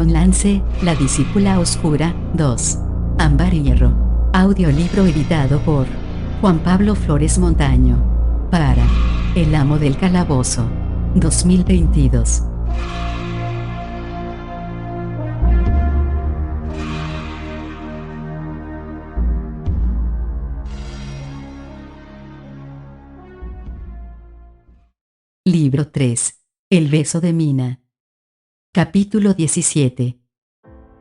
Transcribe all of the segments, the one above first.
con Lance, la discípula oscura, 2. Ámbar y hierro. Audiolibro editado por Juan Pablo Flores Montaño. Para El amo del calabozo. 2022. Libro 3. El beso de Mina. Capítulo 17.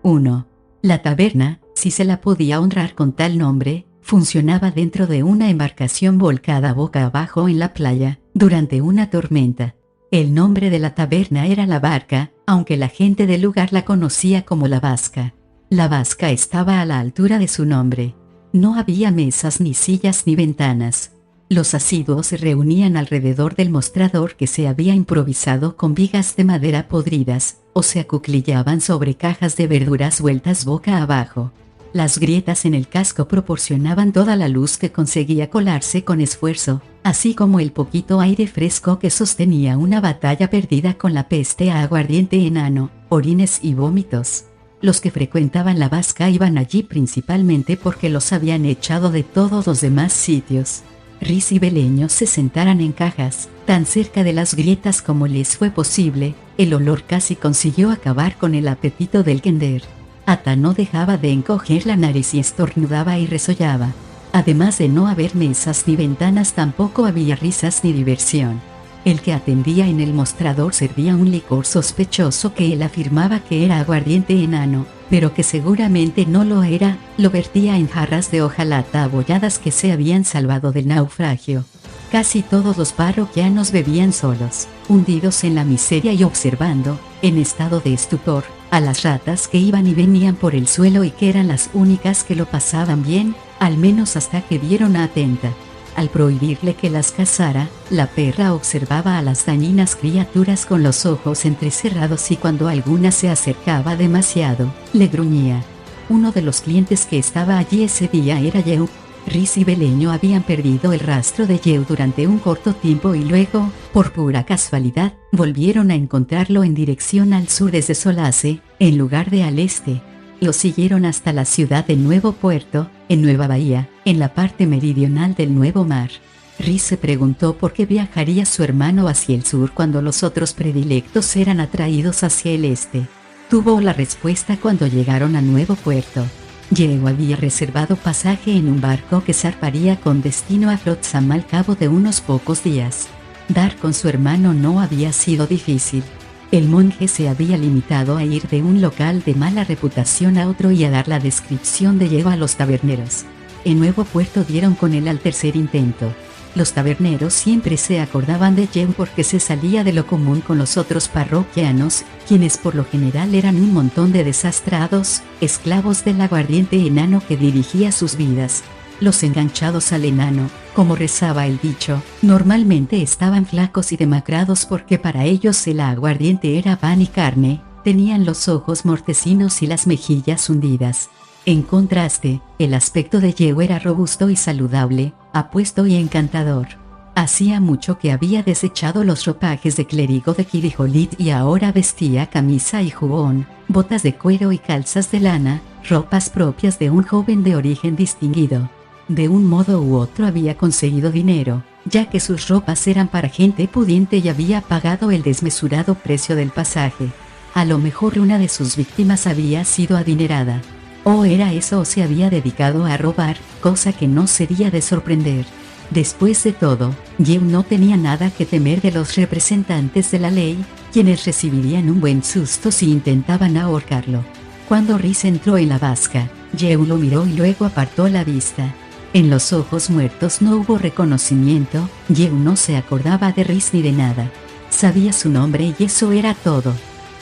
1. La taberna, si se la podía honrar con tal nombre, funcionaba dentro de una embarcación volcada boca abajo en la playa, durante una tormenta. El nombre de la taberna era La Barca, aunque la gente del lugar la conocía como La Vasca. La Vasca estaba a la altura de su nombre. No había mesas ni sillas ni ventanas. Los asiduos se reunían alrededor del mostrador que se había improvisado con vigas de madera podridas, o se acuclillaban sobre cajas de verduras vueltas boca abajo. Las grietas en el casco proporcionaban toda la luz que conseguía colarse con esfuerzo, así como el poquito aire fresco que sostenía una batalla perdida con la peste a aguardiente enano, orines y vómitos. Los que frecuentaban La Vasca iban allí principalmente porque los habían echado de todos los demás sitios. Riz y Beleño se sentaran en cajas, tan cerca de las grietas como les fue posible. El olor casi consiguió acabar con el apetito del Kender. Ata no dejaba de encoger la nariz y estornudaba y resollaba. Además de no haber mesas ni ventanas, tampoco había risas ni diversión. El que atendía en el mostrador servía un licor sospechoso que él afirmaba que era aguardiente enano, pero que seguramente no lo era. Lo vertía en jarras de hojalata abolladas que se habían salvado del naufragio. Casi todos los parroquianos bebían solos, hundidos en la miseria y observando, en estado de estupor, a las ratas que iban y venían por el suelo y que eran las únicas que lo pasaban bien, al menos hasta que vieron a Atenta. Al prohibirle que las cazara, la perra observaba a las dañinas criaturas con los ojos entrecerrados y cuando alguna se acercaba demasiado, le gruñía. Uno de los clientes que estaba allí ese día era Yeu. Riz y Beleño habían perdido el rastro de Yeu durante un corto tiempo y luego, por pura casualidad, volvieron a encontrarlo en dirección al sur desde Solace, en lugar de al este. Lo siguieron hasta la ciudad de Nuevo Puerto, en Nueva Bahía, en la parte meridional del Nuevo Mar. Riz se preguntó por qué viajaría su hermano hacia el sur cuando los otros predilectos eran atraídos hacia el este. Tuvo la respuesta cuando llegaron a Nuevo Puerto. Yeu había reservado pasaje en un barco que zarparía con destino a Flotsam al cabo de unos pocos días. Dar con su hermano no había sido difícil. El monje se había limitado a ir de un local de mala reputación a otro y a dar la descripción de Yeu a los taberneros. En Nuevo Puerto dieron con él al tercer intento. Los taberneros siempre se acordaban de Yeu porque se salía de lo común con los otros parroquianos, quienes por lo general eran un montón de desastrados, esclavos del aguardiente enano que dirigía sus vidas. Los enganchados al enano, como rezaba el dicho, normalmente estaban flacos y demacrados porque para ellos el aguardiente era pan y carne, tenían los ojos mortecinos y las mejillas hundidas. En contraste, el aspecto de Yeu era robusto y saludable, apuesto y encantador. Hacía mucho que había desechado los ropajes de clérigo de Kirijolit y ahora vestía camisa y jubón, botas de cuero y calzas de lana, ropas propias de un joven de origen distinguido. De un modo u otro había conseguido dinero, ya que sus ropas eran para gente pudiente y había pagado el desmesurado precio del pasaje. A lo mejor una de sus víctimas había sido adinerada. O era eso o se había dedicado a robar, cosa que no sería de sorprender. Después de todo, Yeu no tenía nada que temer de los representantes de la ley, quienes recibirían un buen susto si intentaban ahorcarlo. Cuando Riz entró en La Vasca, Yeu lo miró y luego apartó la vista. En los ojos muertos no hubo reconocimiento. Yeu no se acordaba de Riz ni de nada. Sabía su nombre y eso era todo.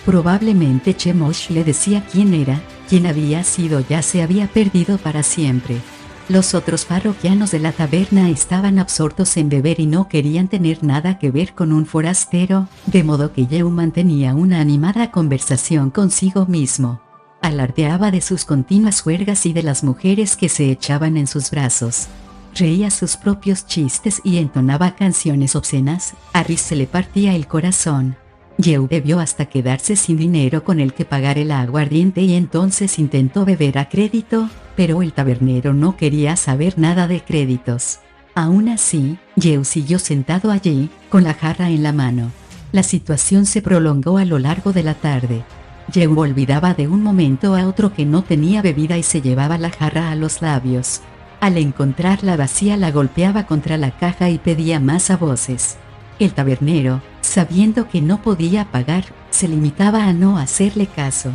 Probablemente Chemosh le decía quién era, quién había sido, ya se había perdido para siempre. Los otros parroquianos de la taberna estaban absortos en beber y no querían tener nada que ver con un forastero, de modo que Yeu mantenía una animada conversación consigo mismo. Alardeaba de sus continuas juergas y de las mujeres que se echaban en sus brazos. Reía sus propios chistes y entonaba canciones obscenas. A Riz se le partía el corazón. Yeu bebió hasta quedarse sin dinero con el que pagar el aguardiente y entonces intentó beber a crédito, pero el tabernero no quería saber nada de créditos. Aún así, Yeu siguió sentado allí, con la jarra en la mano. La situación se prolongó a lo largo de la tarde. Yeu olvidaba de un momento a otro que no tenía bebida y se llevaba la jarra a los labios. Al encontrarla vacía la golpeaba contra la caja y pedía más a voces. El tabernero, sabiendo que no podía pagar, se limitaba a no hacerle caso.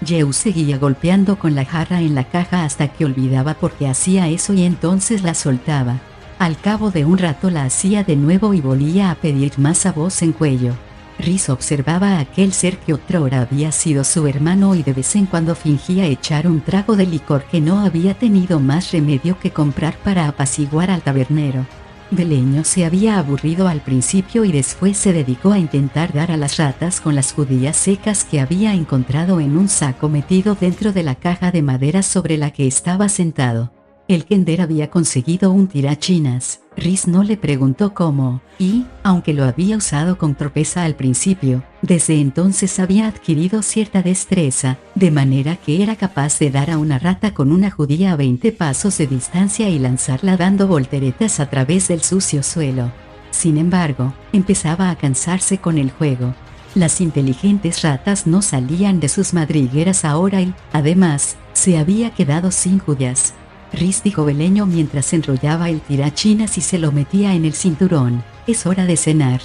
Yeu seguía golpeando con la jarra en la caja hasta que olvidaba por qué hacía eso y entonces la soltaba. Al cabo de un rato la hacía de nuevo y volvía a pedir más a voz en cuello. Rhys observaba a aquel ser que otrora había sido su hermano y de vez en cuando fingía echar un trago de licor que no había tenido más remedio que comprar para apaciguar al tabernero. Beleño se había aburrido al principio y después se dedicó a intentar dar a las ratas con las judías secas que había encontrado en un saco metido dentro de la caja de madera sobre la que estaba sentado. El kender había conseguido un tirachinas. Rhys no le preguntó cómo, y, aunque lo había usado con torpeza al principio, desde entonces había adquirido cierta destreza, de manera que era capaz de dar a una rata con una judía a 20 pasos de distancia y lanzarla dando volteretas a través del sucio suelo. Sin embargo, empezaba a cansarse con el juego. Las inteligentes ratas no salían de sus madrigueras ahora y, además, se había quedado sin judías. Rhys, dijo Beleño mientras enrollaba el tirachinas y se lo metía en el cinturón, es hora de cenar.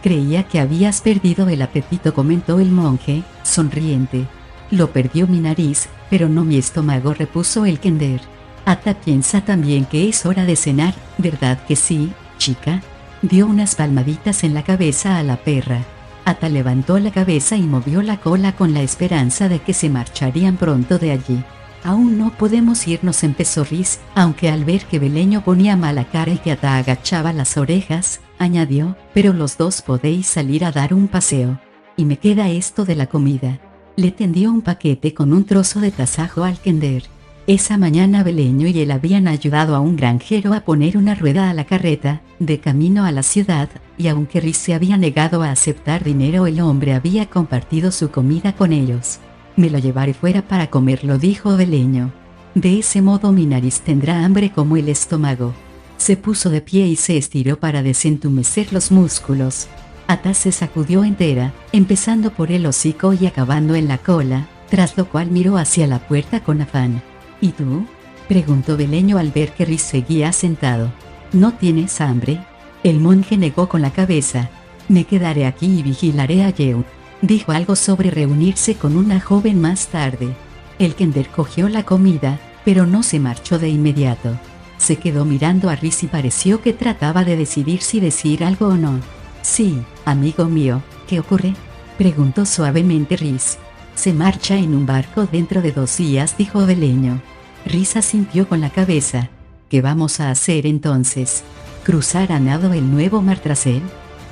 Creía que habías perdido el apetito, comentó el monje, sonriente. Lo perdió mi nariz, pero no mi estómago, repuso el kender. Ata piensa también que es hora de cenar, ¿verdad que sí, chica? Dio unas palmaditas en la cabeza a la perra. Ata levantó la cabeza y movió la cola con la esperanza de que se marcharían pronto de allí. Aún no podemos irnos, empezó Rhys, aunque al ver que Beleño ponía mala cara y que Ata agachaba las orejas, añadió, pero los dos podéis salir a dar un paseo. Y me queda esto de la comida. Le tendió un paquete con un trozo de tasajo al kender. Esa mañana Beleño y él habían ayudado a un granjero a poner una rueda a la carreta, de camino a la ciudad, y aunque Rhys se había negado a aceptar dinero, el hombre había compartido su comida con ellos. Me lo llevaré fuera para comerlo, dijo Beleño. De ese modo mi nariz tendrá hambre como el estómago. Se puso de pie y se estiró para desentumecer los músculos. Ata se sacudió entera, empezando por el hocico y acabando en la cola, tras lo cual miró hacia la puerta con afán. ¿Y tú?, preguntó Beleño al ver que Rhys seguía sentado. ¿No tienes hambre? El monje negó con la cabeza. Me quedaré aquí y vigilaré a Yeu. Dijo algo sobre reunirse con una joven más tarde. El kender cogió la comida, pero no se marchó de inmediato. Se quedó mirando a Rhys y pareció que trataba de decidir si decir algo o no. Sí, amigo mío, ¿qué ocurre?, preguntó suavemente Rhys. Se marcha en un barco dentro de 2 días, dijo Beleño. Rhys asintió con la cabeza. ¿Qué vamos a hacer entonces? ¿Cruzar a nado el nuevo mar tras él?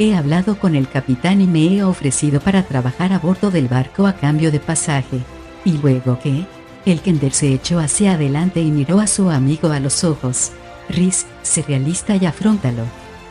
He hablado con el capitán y me he ofrecido para trabajar a bordo del barco a cambio de pasaje. ¿Y luego qué? El kender se echó hacia adelante y miró a su amigo a los ojos. Rhys, sé realista y afróntalo.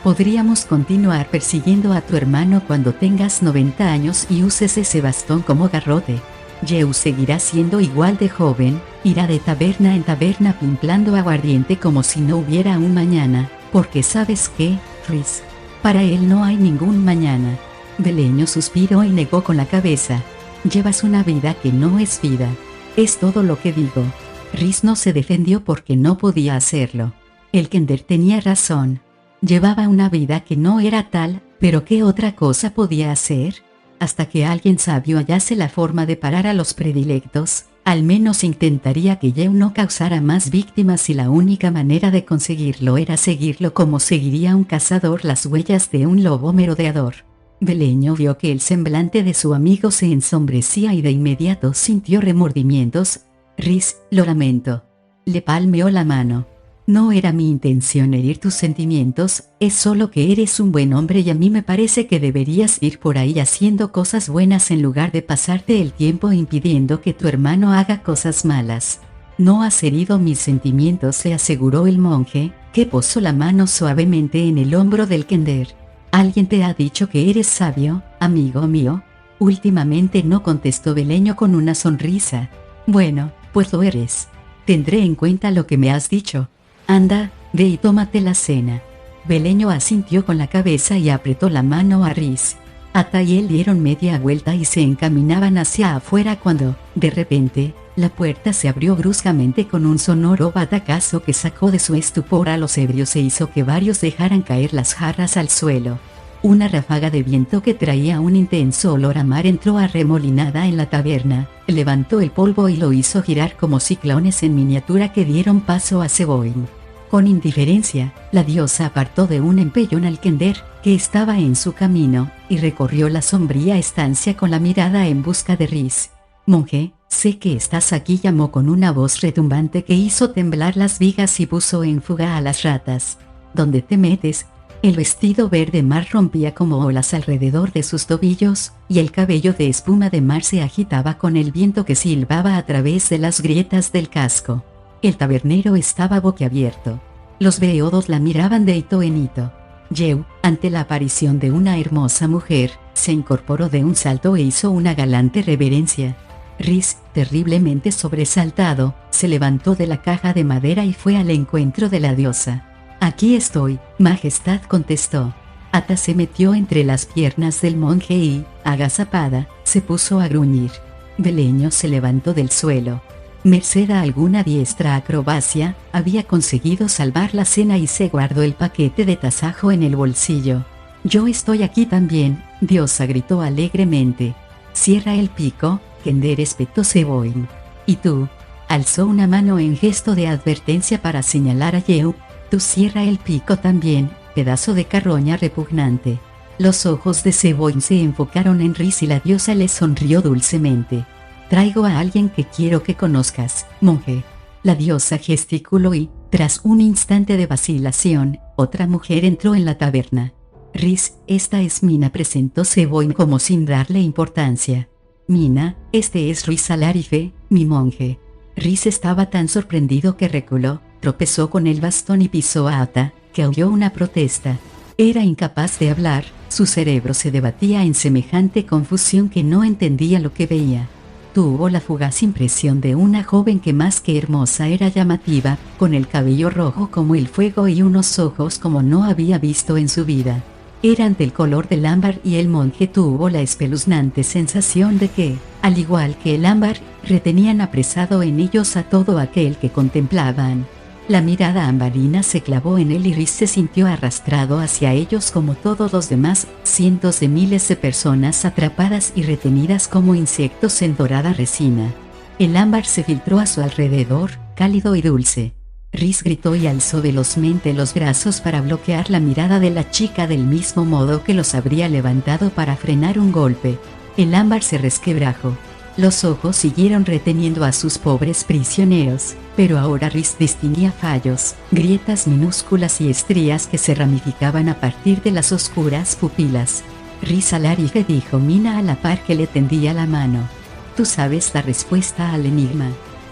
Podríamos continuar persiguiendo a tu hermano cuando tengas 90 años y uses ese bastón como garrote. Yeu seguirá siendo igual de joven, irá de taberna en taberna pimplando aguardiente como si no hubiera un mañana, porque ¿sabes qué, Rhys? Para él no hay ningún mañana. Beleño suspiró y negó con la cabeza. Llevas una vida que no es vida. Es todo lo que digo. Rhys no se defendió porque no podía hacerlo. El kender tenía razón. Llevaba una vida que no era tal, pero ¿qué otra cosa podía hacer? Hasta que alguien sabio hallase la forma de parar a los predilectos, al menos intentaría que Yeu no causara más víctimas y la única manera de conseguirlo era seguirlo como seguiría un cazador las huellas de un lobo merodeador. Beleño vio que el semblante de su amigo se ensombrecía y de inmediato sintió remordimientos. Rhys, lo lamento. Le palmeó la mano. No era mi intención herir tus sentimientos, es solo que eres un buen hombre y a mí me parece que deberías ir por ahí haciendo cosas buenas en lugar de pasarte el tiempo impidiendo que tu hermano haga cosas malas. No has herido mis sentimientos, le aseguró el monje, que posó la mano suavemente en el hombro del kender. ¿Alguien te ha dicho que eres sabio, amigo mío? Últimamente no, contestó Beleño con una sonrisa. Bueno, pues lo eres. Tendré en cuenta lo que me has dicho. Anda, ve y tómate la cena. Beleño asintió con la cabeza y apretó la mano a Rhys. Ata y él dieron media vuelta y se encaminaban hacia afuera cuando, de repente, la puerta se abrió bruscamente con un sonoro batacazo que sacó de su estupor a los ebrios e hizo que varios dejaran caer las jarras al suelo. Una ráfaga de viento que traía un intenso olor a mar entró arremolinada en la taberna, levantó el polvo y lo hizo girar como ciclones en miniatura que dieron paso a Seboin. Con indiferencia, la diosa apartó de un empellón al Kender, que estaba en su camino, y recorrió la sombría estancia con la mirada en busca de Rhys. «Monje, sé que estás aquí», llamó con una voz retumbante que hizo temblar las vigas y puso en fuga a las ratas. «¿Dónde te metes?». El vestido verde mar rompía como olas alrededor de sus tobillos, y el cabello de espuma de mar se agitaba con el viento que silbaba a través de las grietas del casco. El tabernero estaba boquiabierto. Los beodos la miraban de hito en hito. Yehu, ante la aparición de una hermosa mujer, se incorporó de un salto e hizo una galante reverencia. Rhys, terriblemente sobresaltado, se levantó de la caja de madera y fue al encuentro de la diosa. «Aquí estoy, majestad», contestó. Ata se metió entre las piernas del monje y, agazapada, se puso a gruñir. Beleño se levantó del suelo. Merced a alguna diestra acrobacia, había conseguido salvar la cena y se guardó el paquete de tasajo en el bolsillo. «Yo estoy aquí también», diosa gritó alegremente. «Cierra el pico», Kender espetó Seboin. «¿Y tú?». Alzó una mano en gesto de advertencia para señalar a Yehu. «Tú cierra el pico también, pedazo de carroña repugnante». Los ojos de Seboin se enfocaron en Rhys y la diosa le sonrió dulcemente. «Traigo a alguien que quiero que conozcas, monje». La diosa gesticuló y, tras un instante de vacilación, otra mujer entró en la taberna. «Rhys, esta es Mina», presentó Seboin como sin darle importancia. «Mina, este es Rhys Alarife, mi monje». Rhys estaba tan sorprendido que reculó, tropezó con el bastón y pisó a Ata, que aulló una protesta. Era incapaz de hablar, su cerebro se debatía en semejante confusión que no entendía lo que veía. Tuvo la fugaz impresión de una joven que más que hermosa era llamativa, con el cabello rojo como el fuego y unos ojos como no había visto en su vida. Eran del color del ámbar y el monje tuvo la espeluznante sensación de que, al igual que el ámbar, retenían apresado en ellos a todo aquel que contemplaban. La mirada ambarina se clavó en él y Rhys se sintió arrastrado hacia ellos como todos los demás, cientos de miles de personas atrapadas y retenidas como insectos en dorada resina. El ámbar se filtró a su alrededor, cálido y dulce. Rhys gritó y alzó velozmente los brazos para bloquear la mirada de la chica del mismo modo que los habría levantado para frenar un golpe. El ámbar se resquebrajó. Los ojos siguieron reteniendo a sus pobres prisioneros, pero ahora Rhys distinguía fallos, grietas minúsculas y estrías que se ramificaban a partir de las oscuras pupilas. «Rhys Alarife», dijo Mina a la par que le tendía la mano. «Tú sabes la respuesta al enigma».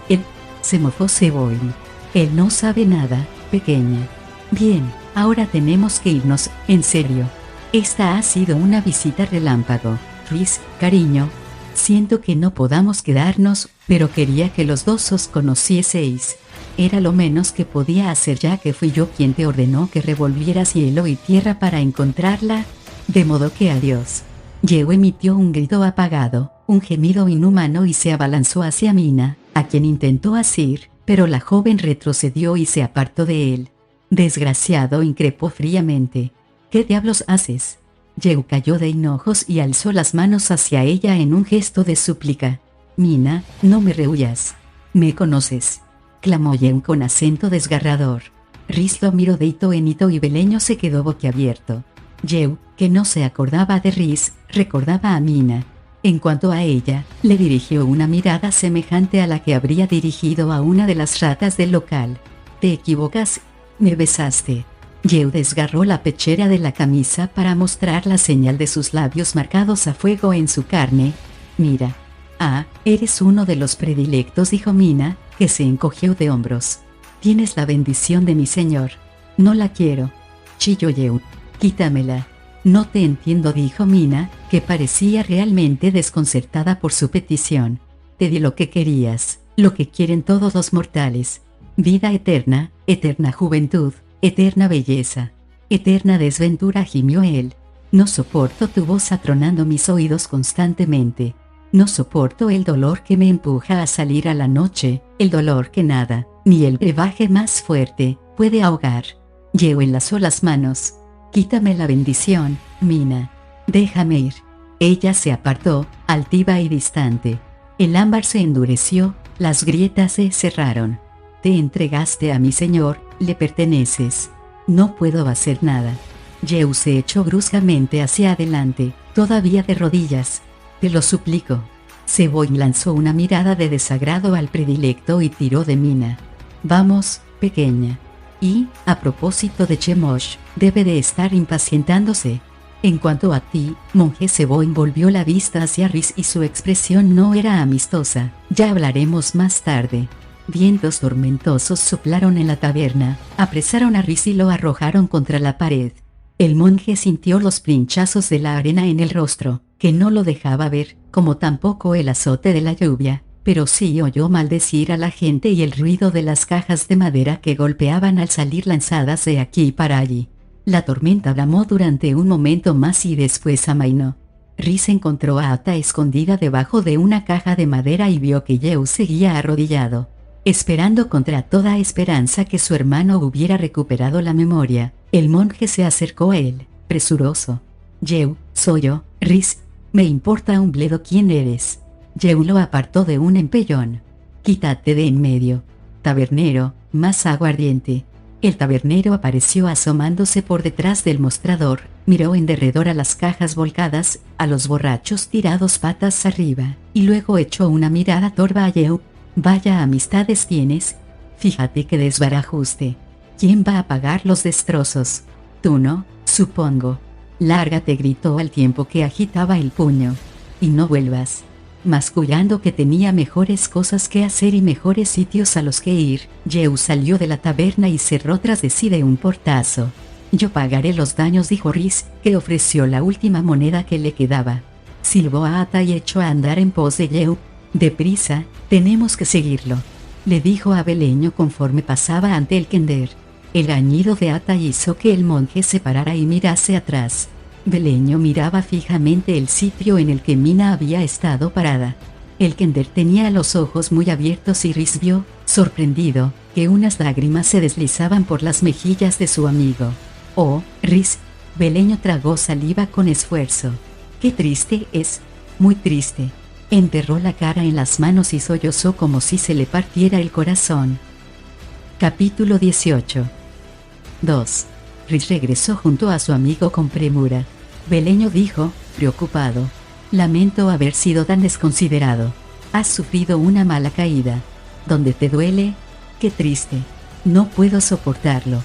Él se mofó Seboin. «Él no sabe nada, pequeña». «Bien, ahora tenemos que irnos, en serio. Esta ha sido una visita relámpago. Rhys, cariño. Siento que no podamos quedarnos, pero quería que los dos os conocieseis. Era lo menos que podía hacer ya que fui yo quien te ordenó que revolvieras cielo y tierra para encontrarla. De modo que adiós». Yehu emitió un grito apagado, un gemido inhumano y se abalanzó hacia Mina, a quien intentó asir, pero la joven retrocedió y se apartó de él. «Desgraciado», increpó fríamente. «¿Qué diablos haces?». Yehu cayó de hinojos y alzó las manos hacia ella en un gesto de súplica. «Mina, no me rehuyas. Me conoces», clamó Yehu con acento desgarrador. Rhys lo miró de hito en hito y Beleño se quedó boquiabierto. Yehu, que no se acordaba de Rhys, recordaba a Mina. En cuanto a ella, le dirigió una mirada semejante a la que habría dirigido a una de las ratas del local. «Te equivocas. Me besaste». Yehu desgarró la pechera de la camisa para mostrar la señal de sus labios marcados a fuego en su carne. «Mira. Ah, eres uno de los predilectos», dijo Mina, que se encogió de hombros. «Tienes la bendición de mi señor». «No la quiero», chilló Yehu. «Quítamela». No te entiendo, dijo Mina, que parecía realmente desconcertada por su petición. Te di lo que querías, lo que quieren todos los mortales. Vida eterna, eterna juventud, eterna belleza, eterna desventura, gimió él. No soporto tu voz atronando mis oídos constantemente. No soporto el dolor que me empuja a salir a la noche, el dolor que nada, ni el brebaje más fuerte, puede ahogar. Yeo enlazó las manos. Quítame la bendición, Mina. Déjame ir. Ella se apartó, altiva y distante. El ámbar se endureció, las grietas se cerraron. Te entregaste a mi señor, le perteneces. No puedo hacer nada. Yeo se echó bruscamente hacia adelante, todavía de rodillas. Te lo suplico. Seboin lanzó una mirada de desagrado al predilecto y tiró de Mina. Vamos, pequeña. Y, a propósito de Chemosh, debe de estar impacientándose. En cuanto a ti, monje, Seboin volvió la vista hacia Rhys y su expresión no era amistosa. Ya hablaremos más tarde. Vientos tormentosos soplaron en la taberna, apresaron a Rhys y lo arrojaron contra la pared. El monje sintió los pinchazos de la arena en el rostro, que no lo dejaba ver, como tampoco el azote de la lluvia, pero sí oyó maldecir a la gente y el ruido de las cajas de madera que golpeaban al salir lanzadas de aquí para allí. La tormenta bramó durante un momento más y después amainó. Rhys encontró a Ata escondida debajo de una caja de madera y vio que Yeo seguía arrodillado, esperando contra toda esperanza que su hermano hubiera recuperado la memoria. El monje se acercó a él, presuroso. Yeo, soy yo, Rhys. Me importa un bledo quién eres. Yeo lo apartó de un empellón. Quítate de en medio. Tabernero, más aguardiente. El tabernero apareció asomándose por detrás del mostrador, miró en derredor a las cajas volcadas, a los borrachos tirados patas arriba, y luego echó una mirada torva a Yeo. Vaya amistades tienes. Fíjate qué desbarajuste. ¿Quién va a pagar los destrozos? Tú no, supongo. Lárgate, gritó al tiempo que agitaba el puño. Y no vuelvas. Mascullando que tenía mejores cosas que hacer y mejores sitios a los que ir, Yeo salió de la taberna y cerró tras de sí de un portazo. Yo pagaré los daños, dijo Rhys, que ofreció la última moneda que le quedaba. Silbó a Ata y echó a andar en pos de Yeo. Deprisa, tenemos que seguirlo, le dijo a Beleño conforme pasaba ante el kender. El gañido de Ata hizo que el monje se parara y mirase atrás. Beleño miraba fijamente el sitio en el que Mina había estado parada. El kender tenía los ojos muy abiertos y Rhys vio, sorprendido, que unas lágrimas se deslizaban por las mejillas de su amigo. Oh, Rhys. Beleño tragó saliva con esfuerzo. Qué triste es. Muy triste. Enterró la cara en las manos y sollozó como si se le partiera el corazón. Capítulo 18. 2. Rhys regresó junto a su amigo con premura. Beleño dijo, preocupado. Lamento haber sido tan desconsiderado. Has sufrido una mala caída. ¿Dónde te duele? Qué triste. No puedo soportarlo.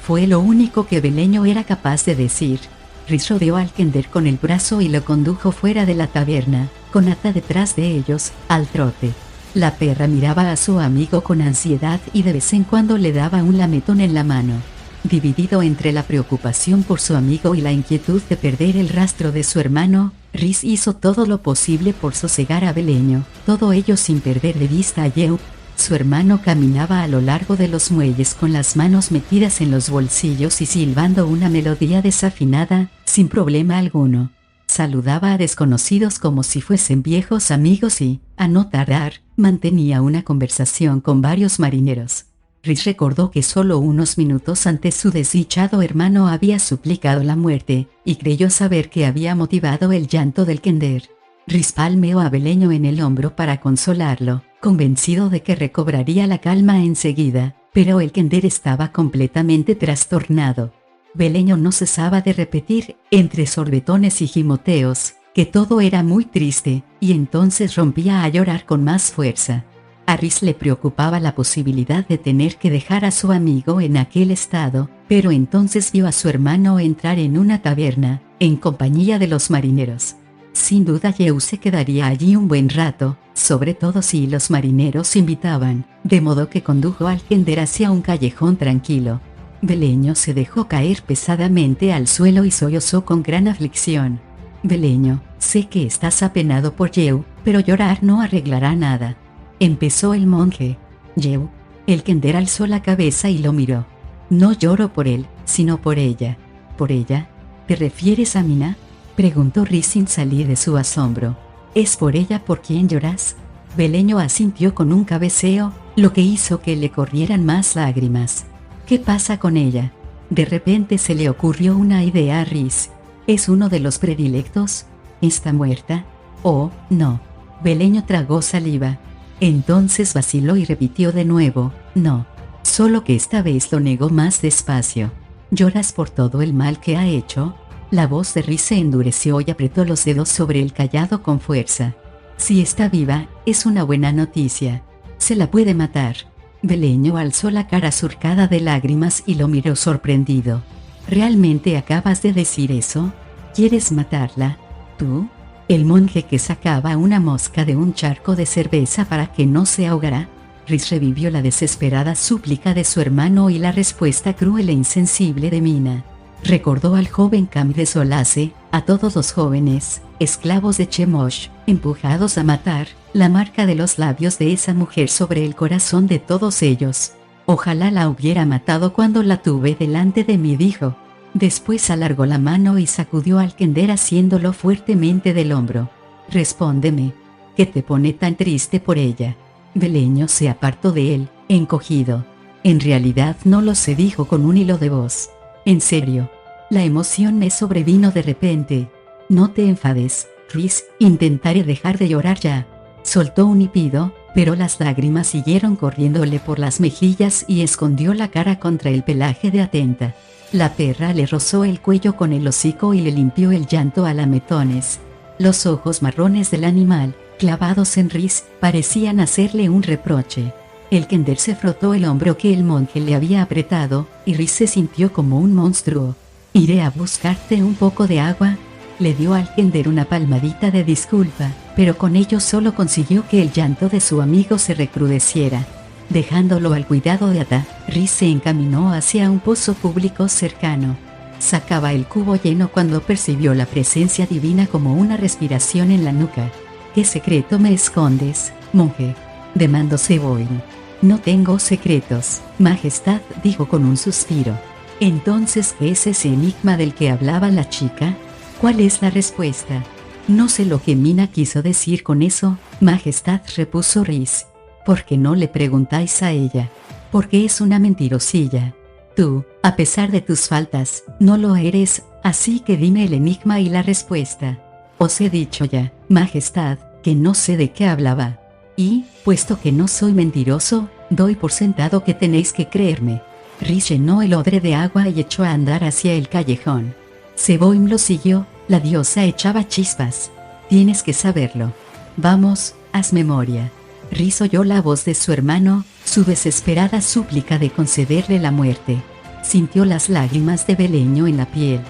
Fue lo único que Beleño era capaz de decir. Rhys rodeó al kender con el brazo y lo condujo fuera de la taberna, con Ata detrás de ellos, al trote. La perra miraba a su amigo con ansiedad y de vez en cuando le daba un lametón en la mano. Dividido entre la preocupación por su amigo y la inquietud de perder el rastro de su hermano, Rhys hizo todo lo posible por sosegar a Beleño, todo ello sin perder de vista a Yeo. Su hermano caminaba a lo largo de los muelles con las manos metidas en los bolsillos y silbando una melodía desafinada, sin problema alguno. Saludaba a desconocidos como si fuesen viejos amigos y, a no tardar, mantenía una conversación con varios marineros. Rhys recordó que solo unos minutos antes su desdichado hermano había suplicado la muerte, y creyó saber que había motivado el llanto del kender. Rhys palmeó a Beleño en el hombro para consolarlo, convencido de que recobraría la calma enseguida, pero el kender estaba completamente trastornado. Beleño no cesaba de repetir, entre sorbetones y gimoteos, que todo era muy triste, y entonces rompía a llorar con más fuerza. A Rhys le preocupaba la posibilidad de tener que dejar a su amigo en aquel estado, pero entonces vio a su hermano entrar en una taberna, en compañía de los marineros. Sin duda Yeo se quedaría allí un buen rato, sobre todo si los marineros invitaban, de modo que condujo al kender hacia un callejón tranquilo. Beleño se dejó caer pesadamente al suelo y sollozó con gran aflicción. Beleño, sé que estás apenado por Yeu, pero llorar no arreglará nada. Empezó el monje. Yeu. El kender alzó la cabeza y lo miró. No lloro por él, sino por ella. ¿Por ella? ¿Te refieres a Mina? Preguntó Rhys sin salir de su asombro. ¿Es por ella por quien lloras? Beleño asintió con un cabeceo, lo que hizo que le corrieran más lágrimas. ¿Qué pasa con ella? De repente se le ocurrió una idea a Rhys. ¿Es uno de los predilectos? ¿Está muerta? Oh, no. Beleño tragó saliva. Entonces vaciló y repitió de nuevo, no. Solo que esta vez lo negó más despacio. ¿Lloras por todo el mal que ha hecho? La voz de Rhys se endureció y apretó los dedos sobre el cayado con fuerza. Si está viva, es una buena noticia. Se la puede matar. Beleño alzó la cara surcada de lágrimas y lo miró sorprendido. ¿Realmente acabas de decir eso? ¿Quieres matarla? ¿Tú? El monje que sacaba una mosca de un charco de cerveza para que no se ahogara. Rhys revivió la desesperada súplica de su hermano y la respuesta cruel e insensible de Mina. Recordó al joven Cam de Solace, a todos los jóvenes, esclavos de Chemosh, empujados a matar, la marca de los labios de esa mujer sobre el corazón de todos ellos. Ojalá la hubiera matado cuando la tuve delante de mí, dijo. Después alargó la mano y sacudió al kender haciéndolo fuertemente del hombro. Respóndeme. ¿Qué te pone tan triste por ella? Beleño se apartó de él, encogido. En realidad no lo sé, dijo con un hilo de voz. En serio. La emoción me sobrevino de repente. No te enfades, Rhys, intentaré dejar de llorar ya. Soltó un hipido, pero las lágrimas siguieron corriéndole por las mejillas y escondió la cara contra el pelaje de Atenta. La perra le rozó el cuello con el hocico y le limpió el llanto a lametones. Los ojos marrones del animal, clavados en Rhys, parecían hacerle un reproche. El kender se frotó el hombro que el monje le había apretado, y Rhys se sintió como un monstruo. «Iré a buscarte un poco de agua». Le dio al kender una palmadita de disculpa, pero con ello solo consiguió que el llanto de su amigo se recrudeciera. Dejándolo al cuidado de Ata, Rhys se encaminó hacia un pozo público cercano. Sacaba el cubo lleno cuando percibió la presencia divina como una respiración en la nuca. «¿Qué secreto me escondes, monje?», demandó Seboin. «No tengo secretos, majestad», dijo con un suspiro. «Entonces, ¿qué es ese enigma del que hablaba la chica? ¿Cuál es la respuesta?». «No sé lo que Mina quiso decir con eso, majestad», repuso Rhys. «¿Por qué no le preguntáis a ella? Porque es una mentirosilla. Tú, a pesar de tus faltas, no lo eres, así que dime el enigma y la respuesta». «Os he dicho ya, majestad, que no sé de qué hablaba. Y, puesto que no soy mentiroso, doy por sentado que tenéis que creerme». Rhys llenó el odre de agua y echó a andar hacia el callejón. Seboim lo siguió, la diosa echaba chispas. «Tienes que saberlo. Vamos, haz memoria». Rhys oyó la voz de su hermano, su desesperada súplica de concederle la muerte. Sintió las lágrimas de Beleño en la piel.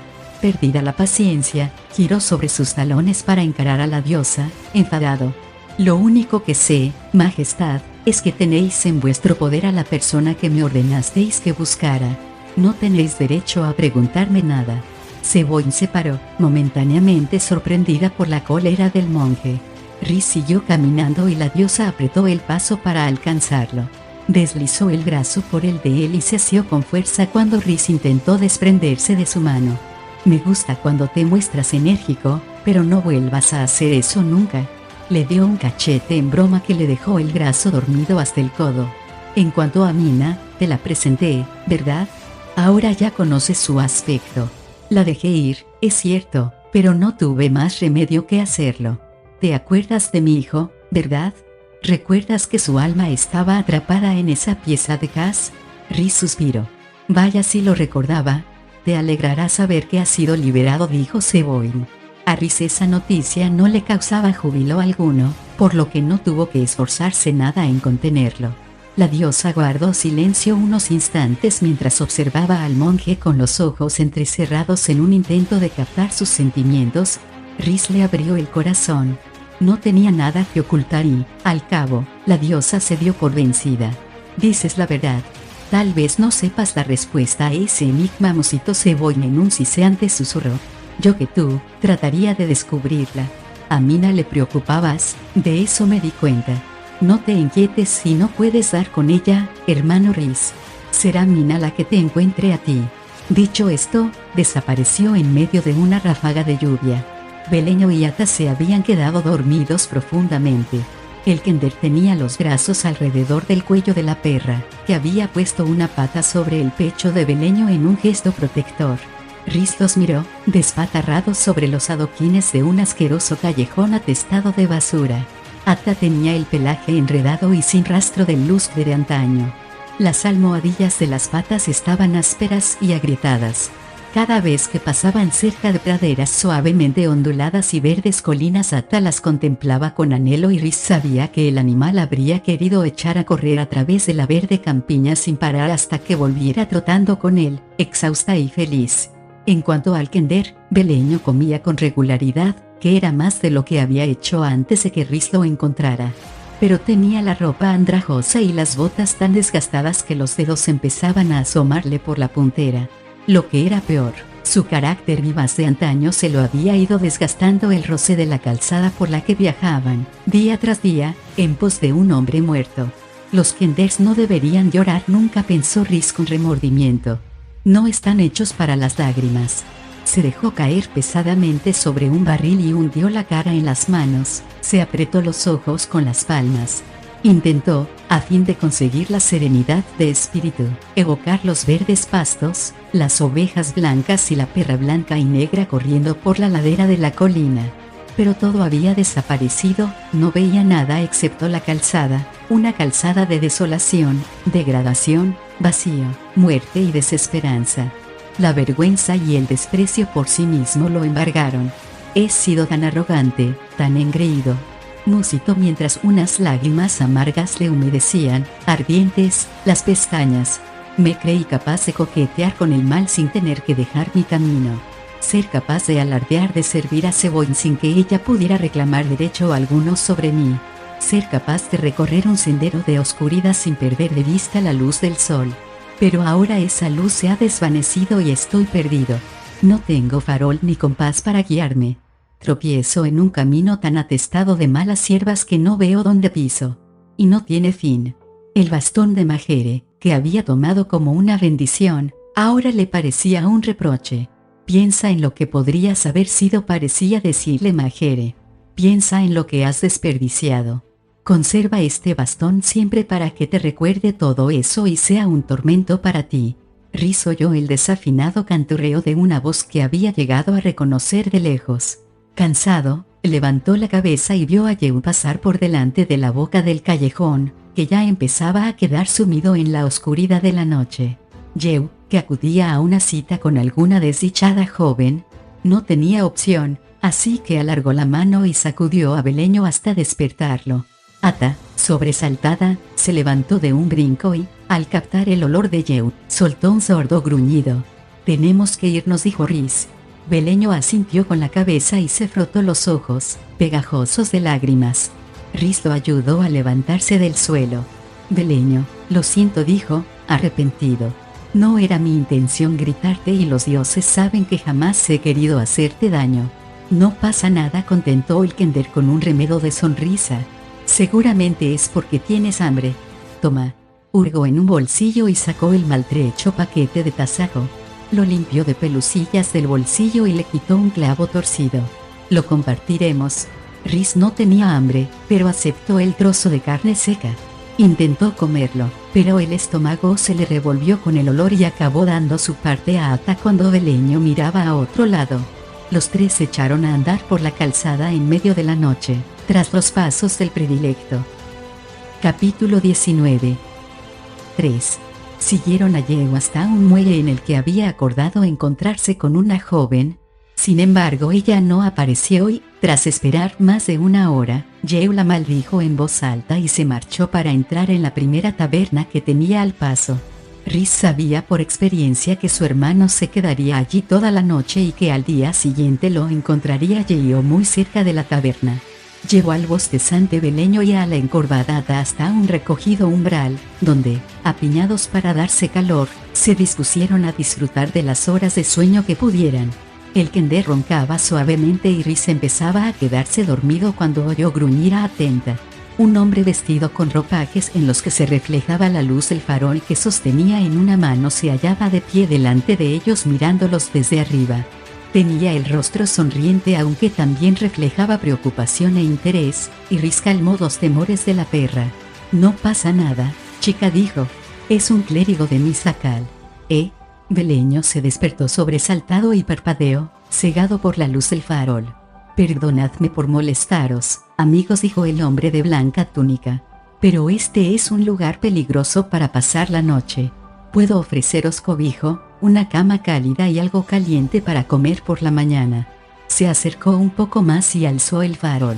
Perdida la paciencia, giró sobre sus talones para encarar a la diosa, enfadado. «Lo único que sé, majestad, es que tenéis en vuestro poder a la persona que me ordenasteis que buscara. No tenéis derecho a preguntarme nada». Seboin se paró, momentáneamente sorprendida por la cólera del monje. Rhys siguió caminando y la diosa apretó el paso para alcanzarlo. Deslizó el brazo por el de él y se asió con fuerza cuando Rhys intentó desprenderse de su mano. «Me gusta cuando te muestras enérgico, pero no vuelvas a hacer eso nunca». Le dio un cachete en broma que le dejó el brazo dormido hasta el codo. «En cuanto a Mina, te la presenté, ¿verdad? Ahora ya conoces su aspecto. La dejé ir, es cierto, pero no tuve más remedio que hacerlo. ¿Te acuerdas de mi hijo, verdad? ¿Recuerdas que su alma estaba atrapada en esa pieza de gas?». Rhys suspiró. «Vaya si lo recordaba. Te alegrará saber que ha sido liberado», dijo Seboin. A Rhys esa noticia no le causaba júbilo alguno, por lo que no tuvo que esforzarse nada en contenerlo. La diosa guardó silencio unos instantes mientras observaba al monje con los ojos entrecerrados en un intento de captar sus sentimientos. Rhys le abrió el corazón. No tenía nada que ocultar y, al cabo, la diosa se dio por vencida. «Dices la verdad. Tal vez no sepas la respuesta a ese enigma, musito Cebolla en un siseante susurro. Yo que tú, trataría de descubrirla. A Mina le preocupabas, de eso me di cuenta. No te inquietes si no puedes dar con ella, hermano Rhys. Será Mina la que te encuentre a ti. Dicho esto, desapareció en medio de una ráfaga de lluvia. Beleño y Ata se habían quedado dormidos profundamente. El Kender tenía los brazos alrededor del cuello de la perra, que había puesto una pata sobre el pecho de Beleño en un gesto protector. Rhys los miró, despatarrados sobre los adoquines de un asqueroso callejón atestado de basura. Ata tenía el pelaje enredado y sin rastro del lustre de antaño. Las almohadillas de las patas estaban ásperas y agrietadas. Cada vez que pasaban cerca de praderas suavemente onduladas y verdes colinas, Ata las contemplaba con anhelo y Rhys sabía que el animal habría querido echar a correr a través de la verde campiña sin parar hasta que volviera trotando con él, exhausta y feliz. En cuanto al Kender, Beleño comía con regularidad, que era más de lo que había hecho antes de que Rhys lo encontrara. Pero tenía la ropa andrajosa y las botas tan desgastadas que los dedos empezaban a asomarle por la puntera. Lo que era peor, su carácter vivaz de antaño se lo había ido desgastando el roce de la calzada por la que viajaban, día tras día, en pos de un hombre muerto. Los Kenders no deberían llorar nunca, pensó Rhys con remordimiento. No están hechos para las lágrimas. Se dejó caer pesadamente sobre un barril y hundió la cara en las manos, se apretó los ojos con las palmas. Intentó, a fin de conseguir la serenidad de espíritu, evocar los verdes pastos, las ovejas blancas y la perra blanca y negra corriendo por la ladera de la colina. Pero todo había desaparecido, no veía nada excepto la calzada, una calzada de desolación, degradación, vacío, muerte y desesperanza. La vergüenza y el desprecio por sí mismo lo embargaron. He sido tan arrogante, tan engreído, musitó mientras unas lágrimas amargas le humedecían, ardientes, las pestañas. Me creí capaz de coquetear con el mal sin tener que dejar mi camino. Ser capaz de alardear de servir a Cebolla sin que ella pudiera reclamar derecho alguno sobre mí. Ser capaz de recorrer un sendero de oscuridad sin perder de vista la luz del sol. Pero ahora esa luz se ha desvanecido y estoy perdido. No tengo farol ni compás para guiarme. Tropiezo en un camino tan atestado de malas hierbas que no veo dónde piso. Y no tiene fin. El bastón de Majere, que había tomado como una bendición, ahora le parecía un reproche. Piensa en lo que podrías haber sido, parecía decirle Majere. Piensa en lo que has desperdiciado. Conserva este bastón siempre para que te recuerde todo eso y sea un tormento para ti. Rhys oyó el desafinado canturreo de una voz que había llegado a reconocer de lejos. Cansado, levantó la cabeza y vio a Yehu pasar por delante de la boca del callejón, que ya empezaba a quedar sumido en la oscuridad de la noche. Yehu, que acudía a una cita con alguna desdichada joven, no tenía opción, así que alargó la mano y sacudió a Beleño hasta despertarlo. Ata, sobresaltada, se levantó de un brinco y, al captar el olor de Yehu, soltó un sordo gruñido. «Tenemos que irnos», dijo Rhys. Beleño asintió con la cabeza y se frotó los ojos, pegajosos de lágrimas. Rhys lo ayudó a levantarse del suelo. «Beleño, lo siento», dijo, arrepentido. «No era mi intención gritarte y los dioses saben que jamás he querido hacerte daño». «No pasa nada», contentó el Kender con un remedo de sonrisa. «Seguramente es porque tienes hambre. Toma». Hurgó en un bolsillo y sacó el maltrecho paquete de tasajo. Lo limpió de pelucillas del bolsillo y le quitó un clavo torcido. «Lo compartiremos». Rhys no tenía hambre, pero aceptó el trozo de carne seca. Intentó comerlo, pero el estómago se le revolvió con el olor y acabó dando su parte a Ata cuando Beleño miraba a otro lado. Los tres se echaron a andar por la calzada en medio de la noche, tras los pasos del predilecto. Capítulo 19. 3. Siguieron a Yehu hasta un muelle en el que había acordado encontrarse con una joven. Sin embargo, ella no apareció y, tras esperar más de una hora, Yehu la maldijo en voz alta y se marchó para entrar en la primera taberna que tenía al paso. Rhys sabía por experiencia que su hermano se quedaría allí toda la noche y que al día siguiente lo encontraría Yehu muy cerca de la taberna. Llevó al bostezante Beleño y a la encorvada Ata hasta un recogido umbral, donde, apiñados para darse calor, se dispusieron a disfrutar de las horas de sueño que pudieran. El kender roncaba suavemente y Rhys empezaba a quedarse dormido cuando oyó gruñir a Atenta. Un hombre vestido con ropajes en los que se reflejaba la luz del farol que sostenía en una mano se hallaba de pie delante de ellos mirándolos desde arriba. Tenía el rostro sonriente aunque también reflejaba preocupación e interés, y Rhys calmó los temores de la perra. «No pasa nada, chica», dijo. «Es un clérigo de Misakal». Beleño se despertó sobresaltado y parpadeó, cegado por la luz del farol. «Perdonadme por molestaros, amigos», dijo el hombre de blanca túnica. «Pero este es un lugar peligroso para pasar la noche. Puedo ofreceros cobijo, una cama cálida y algo caliente para comer por la mañana». Se acercó un poco más y alzó el farol.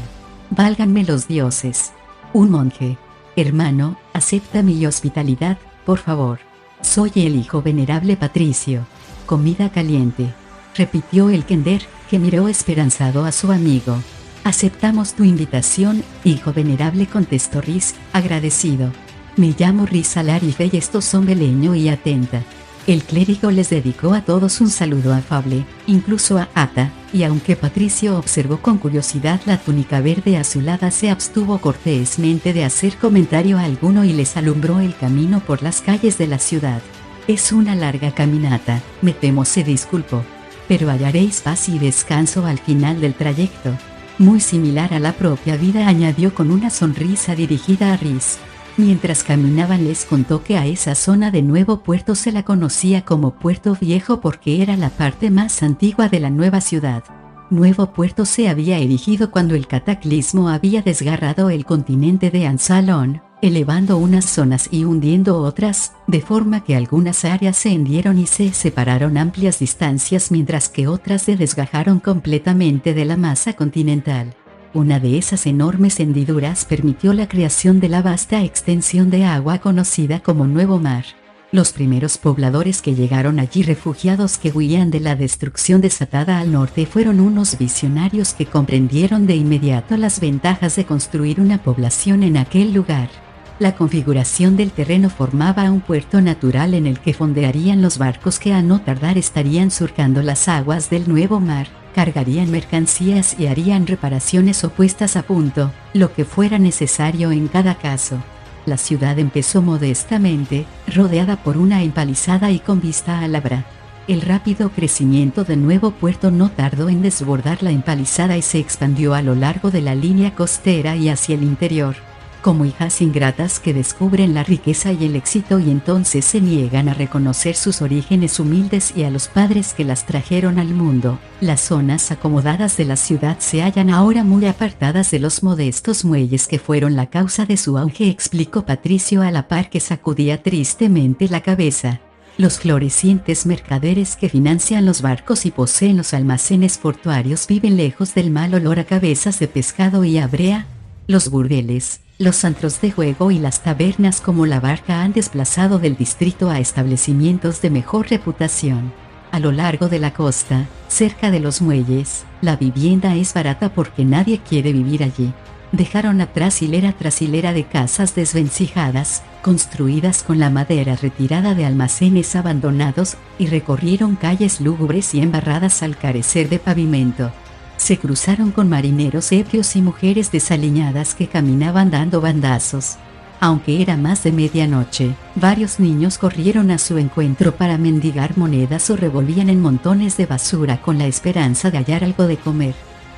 «Válganme los dioses. Un monje. Hermano, acepta mi hospitalidad, por favor. Soy el hijo venerable Patricio. Comida caliente», repitió el kender, que miró esperanzado a su amigo. «Aceptamos tu invitación, hijo venerable», contestó Rhys, agradecido. «Me llamo Rhys Alarife y estos son Beleño y Atenta». El clérigo les dedicó a todos un saludo afable, incluso a Ata, y aunque Patricio observó con curiosidad la túnica verde azulada se abstuvo cortésmente de hacer comentario alguno y les alumbró el camino por las calles de la ciudad. «Es una larga caminata», me temo, se disculpó. «Pero hallaréis paz y descanso al final del trayecto. Muy similar a la propia vida», añadió con una sonrisa dirigida a Rhys. Mientras caminaban les contó que a esa zona de Nuevo Puerto se la conocía como Puerto Viejo porque era la parte más antigua de la nueva ciudad. Nuevo Puerto se había erigido cuando el cataclismo había desgarrado el continente de Ansalón, elevando unas zonas y hundiendo otras, de forma que algunas áreas se hundieron y se separaron amplias distancias mientras que otras se desgajaron completamente de la masa continental. Una de esas enormes hendiduras permitió la creación de la vasta extensión de agua conocida como Nuevo Mar. Los primeros pobladores que llegaron allí, refugiados que huían de la destrucción desatada al norte, fueron unos visionarios que comprendieron de inmediato las ventajas de construir una población en aquel lugar. La configuración del terreno formaba un puerto natural en el que fondearían los barcos que a no tardar estarían surcando las aguas del Nuevo Mar, cargarían mercancías y harían reparaciones o puestas a punto, lo que fuera necesario en cada caso. La ciudad empezó modestamente, rodeada por una empalizada y con vista al Abra. El rápido crecimiento de Nuevo Puerto no tardó en desbordar la empalizada y se expandió a lo largo de la línea costera y hacia el interior. Como hijas ingratas que descubren la riqueza y el éxito y entonces se niegan a reconocer sus orígenes humildes y a los padres que las trajeron al mundo, las zonas acomodadas de la ciudad se hallan ahora muy apartadas de los modestos muelles que fueron la causa de su auge, explicó Patricio a la par que sacudía tristemente la cabeza. Los florecientes mercaderes que financian los barcos y poseen los almacenes portuarios viven lejos del mal olor a cabezas de pescado y a brea. Los burdeles, los antros de juego y las tabernas como la Barca han desplazado del distrito a establecimientos de mejor reputación. A lo largo de la costa, cerca de los muelles, la vivienda es barata porque nadie quiere vivir allí. Dejaron atrás hilera tras hilera de casas desvencijadas, construidas con la madera retirada de almacenes abandonados, y recorrieron calles lúgubres y embarradas al carecer de pavimento. Se cruzaron con marineros ebrios y mujeres desaliñadas que caminaban dando bandazos. Aunque era más de medianoche, varios niños corrieron a su encuentro para mendigar monedas o revolvían en montones de basura con la esperanza de hallar algo de comer.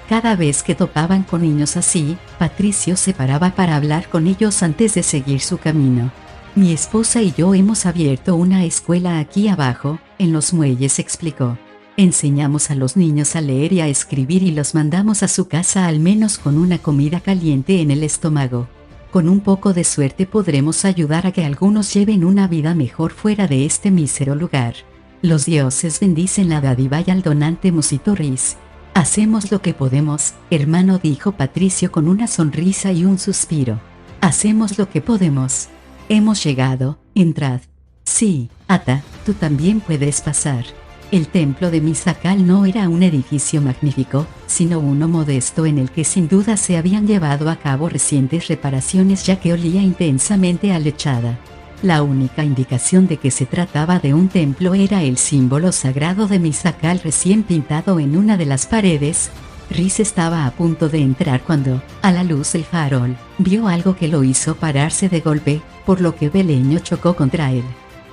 Cada vez que topaban con niños así, Patricio se paraba para hablar con ellos antes de seguir su camino. «Mi esposa y yo hemos abierto una escuela aquí abajo, en los muelles», explicó. «Enseñamos a los niños a leer y a escribir y los mandamos a su casa al menos con una comida caliente en el estómago. Con un poco de suerte podremos ayudar a que algunos lleven una vida mejor fuera de este mísero lugar. Los dioses bendicen la dádiva y al donante», musitó Rhys. «Hacemos lo que podemos, hermano», dijo Patricio con una sonrisa y un suspiro. «Hacemos lo que podemos. Hemos llegado, entrad». «Sí, Ata, tú también puedes pasar». El templo de Misakal no era un edificio magnífico, sino uno modesto en el que sin duda se habían llevado a cabo recientes reparaciones ya que olía intensamente a lechada. La única indicación de que se trataba de un templo era el símbolo sagrado de Misakal recién pintado en una de las paredes. Rhys estaba a punto de entrar cuando, a la luz del farol, vio algo que lo hizo pararse de golpe, por lo que Beleño chocó contra él.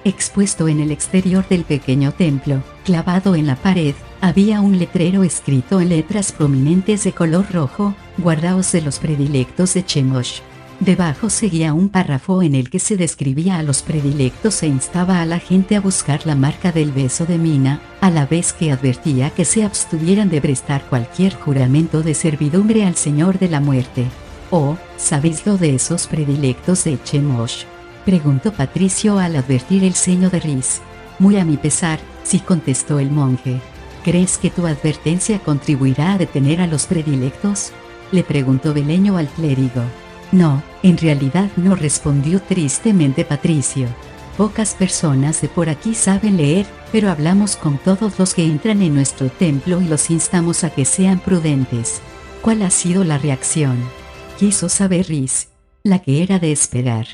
Expuesto en el exterior del pequeño templo, clavado en la pared, había un letrero escrito en letras prominentes de color rojo: guardaos de los predilectos de Chemosh. Debajo seguía un párrafo en el que se describía a los predilectos e instaba a la gente a buscar la marca del beso de Mina, a la vez que advertía que se abstuvieran de prestar cualquier juramento de servidumbre al Señor de la Muerte. «Oh, ¿sabéis lo de esos predilectos de Chemosh?», preguntó Patricio al advertir el ceño de Rhys. «Muy a mi pesar», sí, contestó el monje. «¿Crees que tu advertencia contribuirá a detener a los predilectos?», le preguntó Beleño al clérigo. «No, en realidad no», respondió tristemente Patricio. «Pocas personas de por aquí saben leer, pero hablamos con todos los que entran en nuestro templo y los instamos a que sean prudentes». «¿Cuál ha sido la reacción?», quiso saber Rhys. La que era de esperar.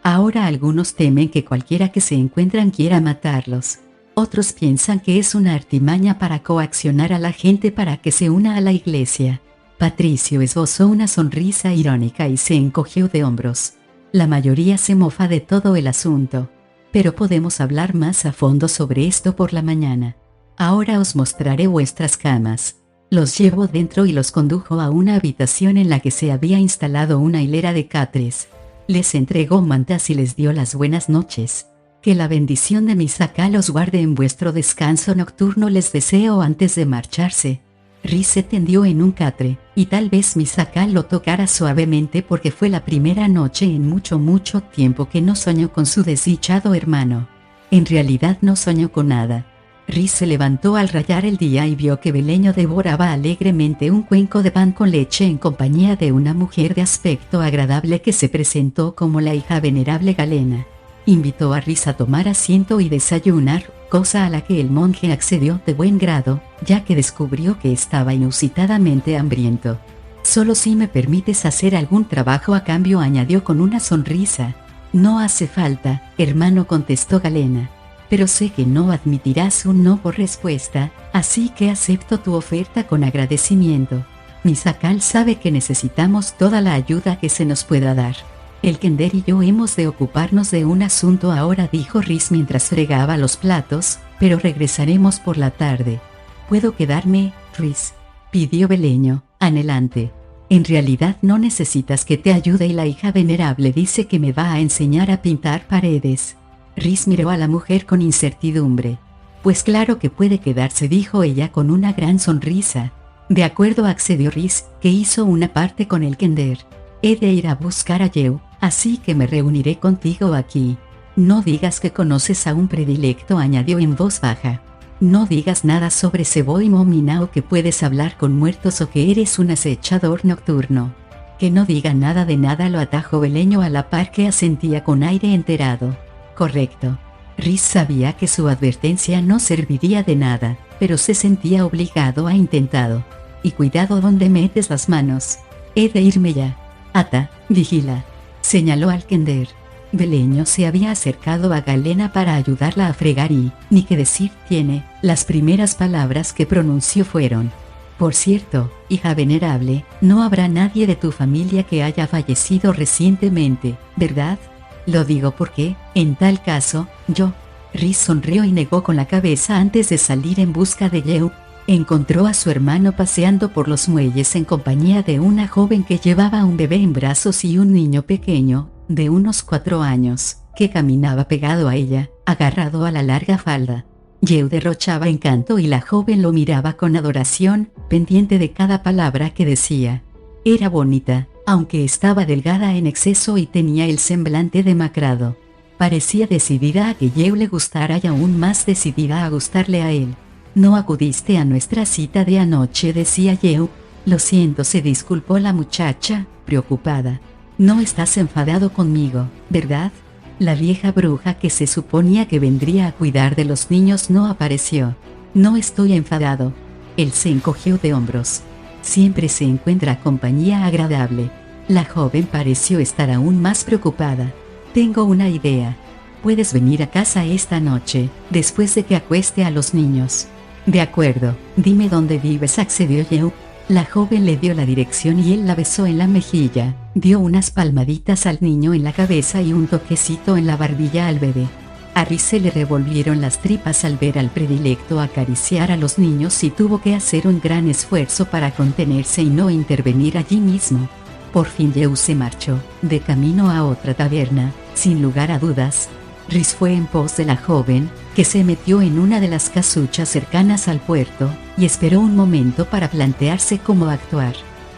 Ahora algunos temen que cualquiera que se encuentran quiera matarlos. Otros piensan que es una artimaña para coaccionar a la gente para que se una a la iglesia. Patricio esbozó una sonrisa irónica y se encogió de hombros. La mayoría se mofa de todo el asunto. Pero podemos hablar más a fondo sobre esto por la mañana. Ahora os mostraré vuestras camas. Los llevó dentro y los condujo a una habitación en la que se había instalado una hilera de catres. Les entregó mantas y les dio las buenas noches. «Que la bendición de Misakal os guarde en vuestro descanso nocturno», les deseo antes de marcharse. Rhys se tendió en un catre, y tal vez Misakal lo tocara suavemente porque fue la primera noche en mucho tiempo que no soñó con su desdichado hermano. En realidad no soñó con nada. Rhys se levantó al rayar el día y vio que Beleño devoraba alegremente un cuenco de pan con leche en compañía de una mujer de aspecto agradable que se presentó como la hija venerable Galena. Invitó a Rhys a tomar asiento y desayunar, cosa a la que el monje accedió de buen grado, ya que descubrió que estaba inusitadamente hambriento. «Solo si me permites hacer algún trabajo a cambio», añadió con una sonrisa. «No hace falta, hermano», contestó Galena. «Pero sé que no admitirás un no por respuesta, así que acepto tu oferta con agradecimiento. Misakal sabe que necesitamos toda la ayuda que se nos pueda dar. El Kender y yo hemos de ocuparnos de un asunto ahora», dijo Rhys mientras fregaba los platos, «pero regresaremos por la tarde». «¿Puedo quedarme, Rhys?», pidió Beleño, anhelante. «En realidad no necesitas que te ayude y la hija venerable dice que me va a enseñar a pintar paredes». Rhys miró a la mujer con incertidumbre. «Pues claro que puede quedarse», dijo ella con una gran sonrisa. «De acuerdo», accedió Rhys, que hizo una parte con el Kender. «He de ir a buscar a Yehu, así que me reuniré contigo aquí. No digas que conoces a un predilecto», añadió en voz baja. «No digas nada sobre Seboy Momina o que puedes hablar con muertos o que eres un acechador nocturno». «Que no diga nada de nada», lo atajó Beleño a la par que asentía con aire enterado. «Correcto». Rhys sabía que su advertencia no serviría de nada, pero se sentía obligado a intentarlo. «Y cuidado donde metes las manos. He de irme ya. Ata, vigila», señaló al Kender. Beleño se había acercado a Galena para ayudarla a fregar y, ni que decir tiene, las primeras palabras que pronunció fueron: «Por cierto, hija venerable, no habrá nadie de tu familia que haya fallecido recientemente, ¿verdad?». «Lo digo porque, en tal caso, yo». Rhys sonrió y negó con la cabeza antes de salir en busca de Yehu. Encontró a su hermano paseando por los muelles en compañía de una joven que llevaba un bebé en brazos y un niño pequeño, de unos 4 años, que caminaba pegado a ella, agarrado a la larga falda. Yehu derrochaba encanto y la joven lo miraba con adoración, pendiente de cada palabra que decía. Era bonita, aunque estaba delgada en exceso y tenía el semblante demacrado. Parecía decidida a que Yehu le gustara y aún más decidida a gustarle a él. «No acudiste a nuestra cita de anoche», decía Yehu. «Lo siento», se disculpó la muchacha, preocupada. «No estás enfadado conmigo, ¿verdad?». La vieja bruja que se suponía que vendría a cuidar de los niños no apareció. No estoy enfadado. Él se encogió de hombros. Siempre se encuentra compañía agradable. La joven pareció estar aún más preocupada. Tengo una idea. Puedes venir a casa esta noche, después de que acueste a los niños. De acuerdo, dime dónde vives, accedió Yehu. La joven le dio la dirección y él la besó en la mejilla, dio unas palmaditas al niño en la cabeza y un toquecito en la barbilla al bebé. A Rhys se le revolvieron las tripas al ver al predilecto acariciar a los niños y tuvo que hacer un gran esfuerzo para contenerse y no intervenir allí mismo. Por fin Yehu se marchó, de camino a otra taberna, sin lugar a dudas. Rhys fue en pos de la joven, que se metió en una de las casuchas cercanas al puerto, y esperó un momento para plantearse cómo actuar.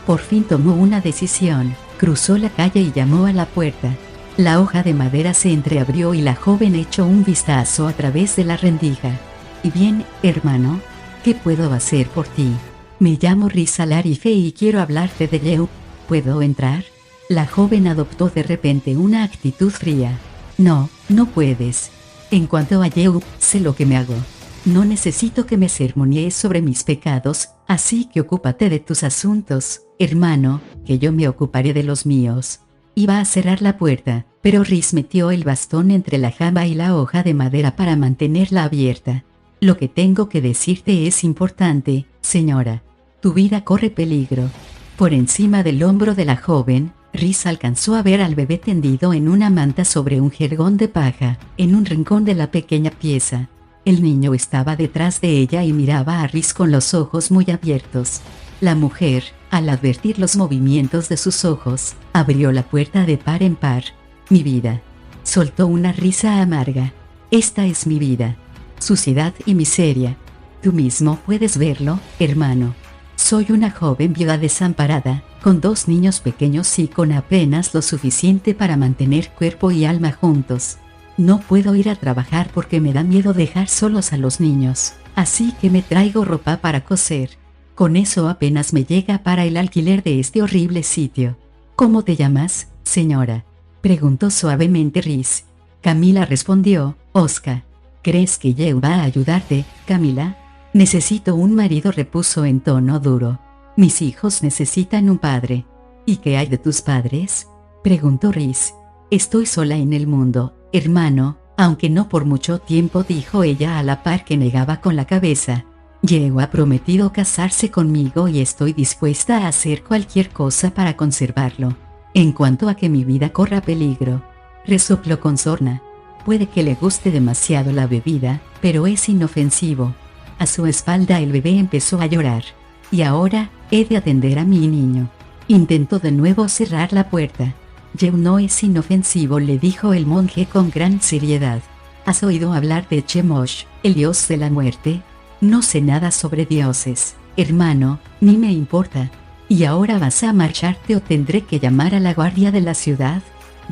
Por fin tomó una decisión, cruzó la calle y llamó a la puerta. La hoja de madera se entreabrió y la joven echó un vistazo a través de la rendija. «¿Y bien, hermano? ¿Qué puedo hacer por ti? Me llamo Rhys Alarife y quiero hablarte de Yehu. ¿Puedo entrar?» La joven adoptó de repente una actitud fría. «No, no puedes. En cuanto a Yehu, sé lo que me hago. No necesito que me sermonees sobre mis pecados, así que ocúpate de tus asuntos, hermano, que yo me ocuparé de los míos». Iba a cerrar la puerta, pero Rhys metió el bastón entre la jamba y la hoja de madera para mantenerla abierta. «Lo que tengo que decirte es importante, señora. Tu vida corre peligro». Por encima del hombro de la joven, Rhys alcanzó a ver al bebé tendido en una manta sobre un jergón de paja, en un rincón de la pequeña pieza. El niño estaba detrás de ella y miraba a Rhys con los ojos muy abiertos. La mujer, al advertir los movimientos de sus ojos, abrió la puerta de par en par. «Mi vida». Soltó una risa amarga. «Esta es mi vida. Suciedad y miseria. Tú mismo puedes verlo, hermano. Soy una joven viuda desamparada, con 2 niños pequeños y con apenas lo suficiente para mantener cuerpo y alma juntos. No puedo ir a trabajar porque me da miedo dejar solos a los niños, así que me traigo ropa para coser. Con eso apenas me llega para el alquiler de este horrible sitio». «¿Cómo te llamas, señora?», preguntó suavemente Rhys. Camila respondió. «Oscar». «¿Crees que Yehu va a ayudarte, Camila?». «Necesito un marido», repuso en tono duro. «Mis hijos necesitan un padre». «¿Y qué hay de tus padres?», preguntó Rhys. «Estoy sola en el mundo, hermano, aunque no por mucho tiempo», dijo ella a la par que negaba con la cabeza. «Yehu ha prometido casarse conmigo y estoy dispuesta a hacer cualquier cosa para conservarlo. En cuanto a que mi vida corra peligro», resopló con sorna. «Puede que le guste demasiado la bebida, pero es inofensivo». A su espalda el bebé empezó a llorar. «Y ahora, he de atender a mi niño». Intentó de nuevo cerrar la puerta. «Yehu no es inofensivo», le dijo el monje con gran seriedad. «¿Has oído hablar de Chemosh, el dios de la muerte?». «No sé nada sobre dioses, hermano, ni me importa». «¿Y ahora vas a marcharte o tendré que llamar a la guardia de la ciudad?».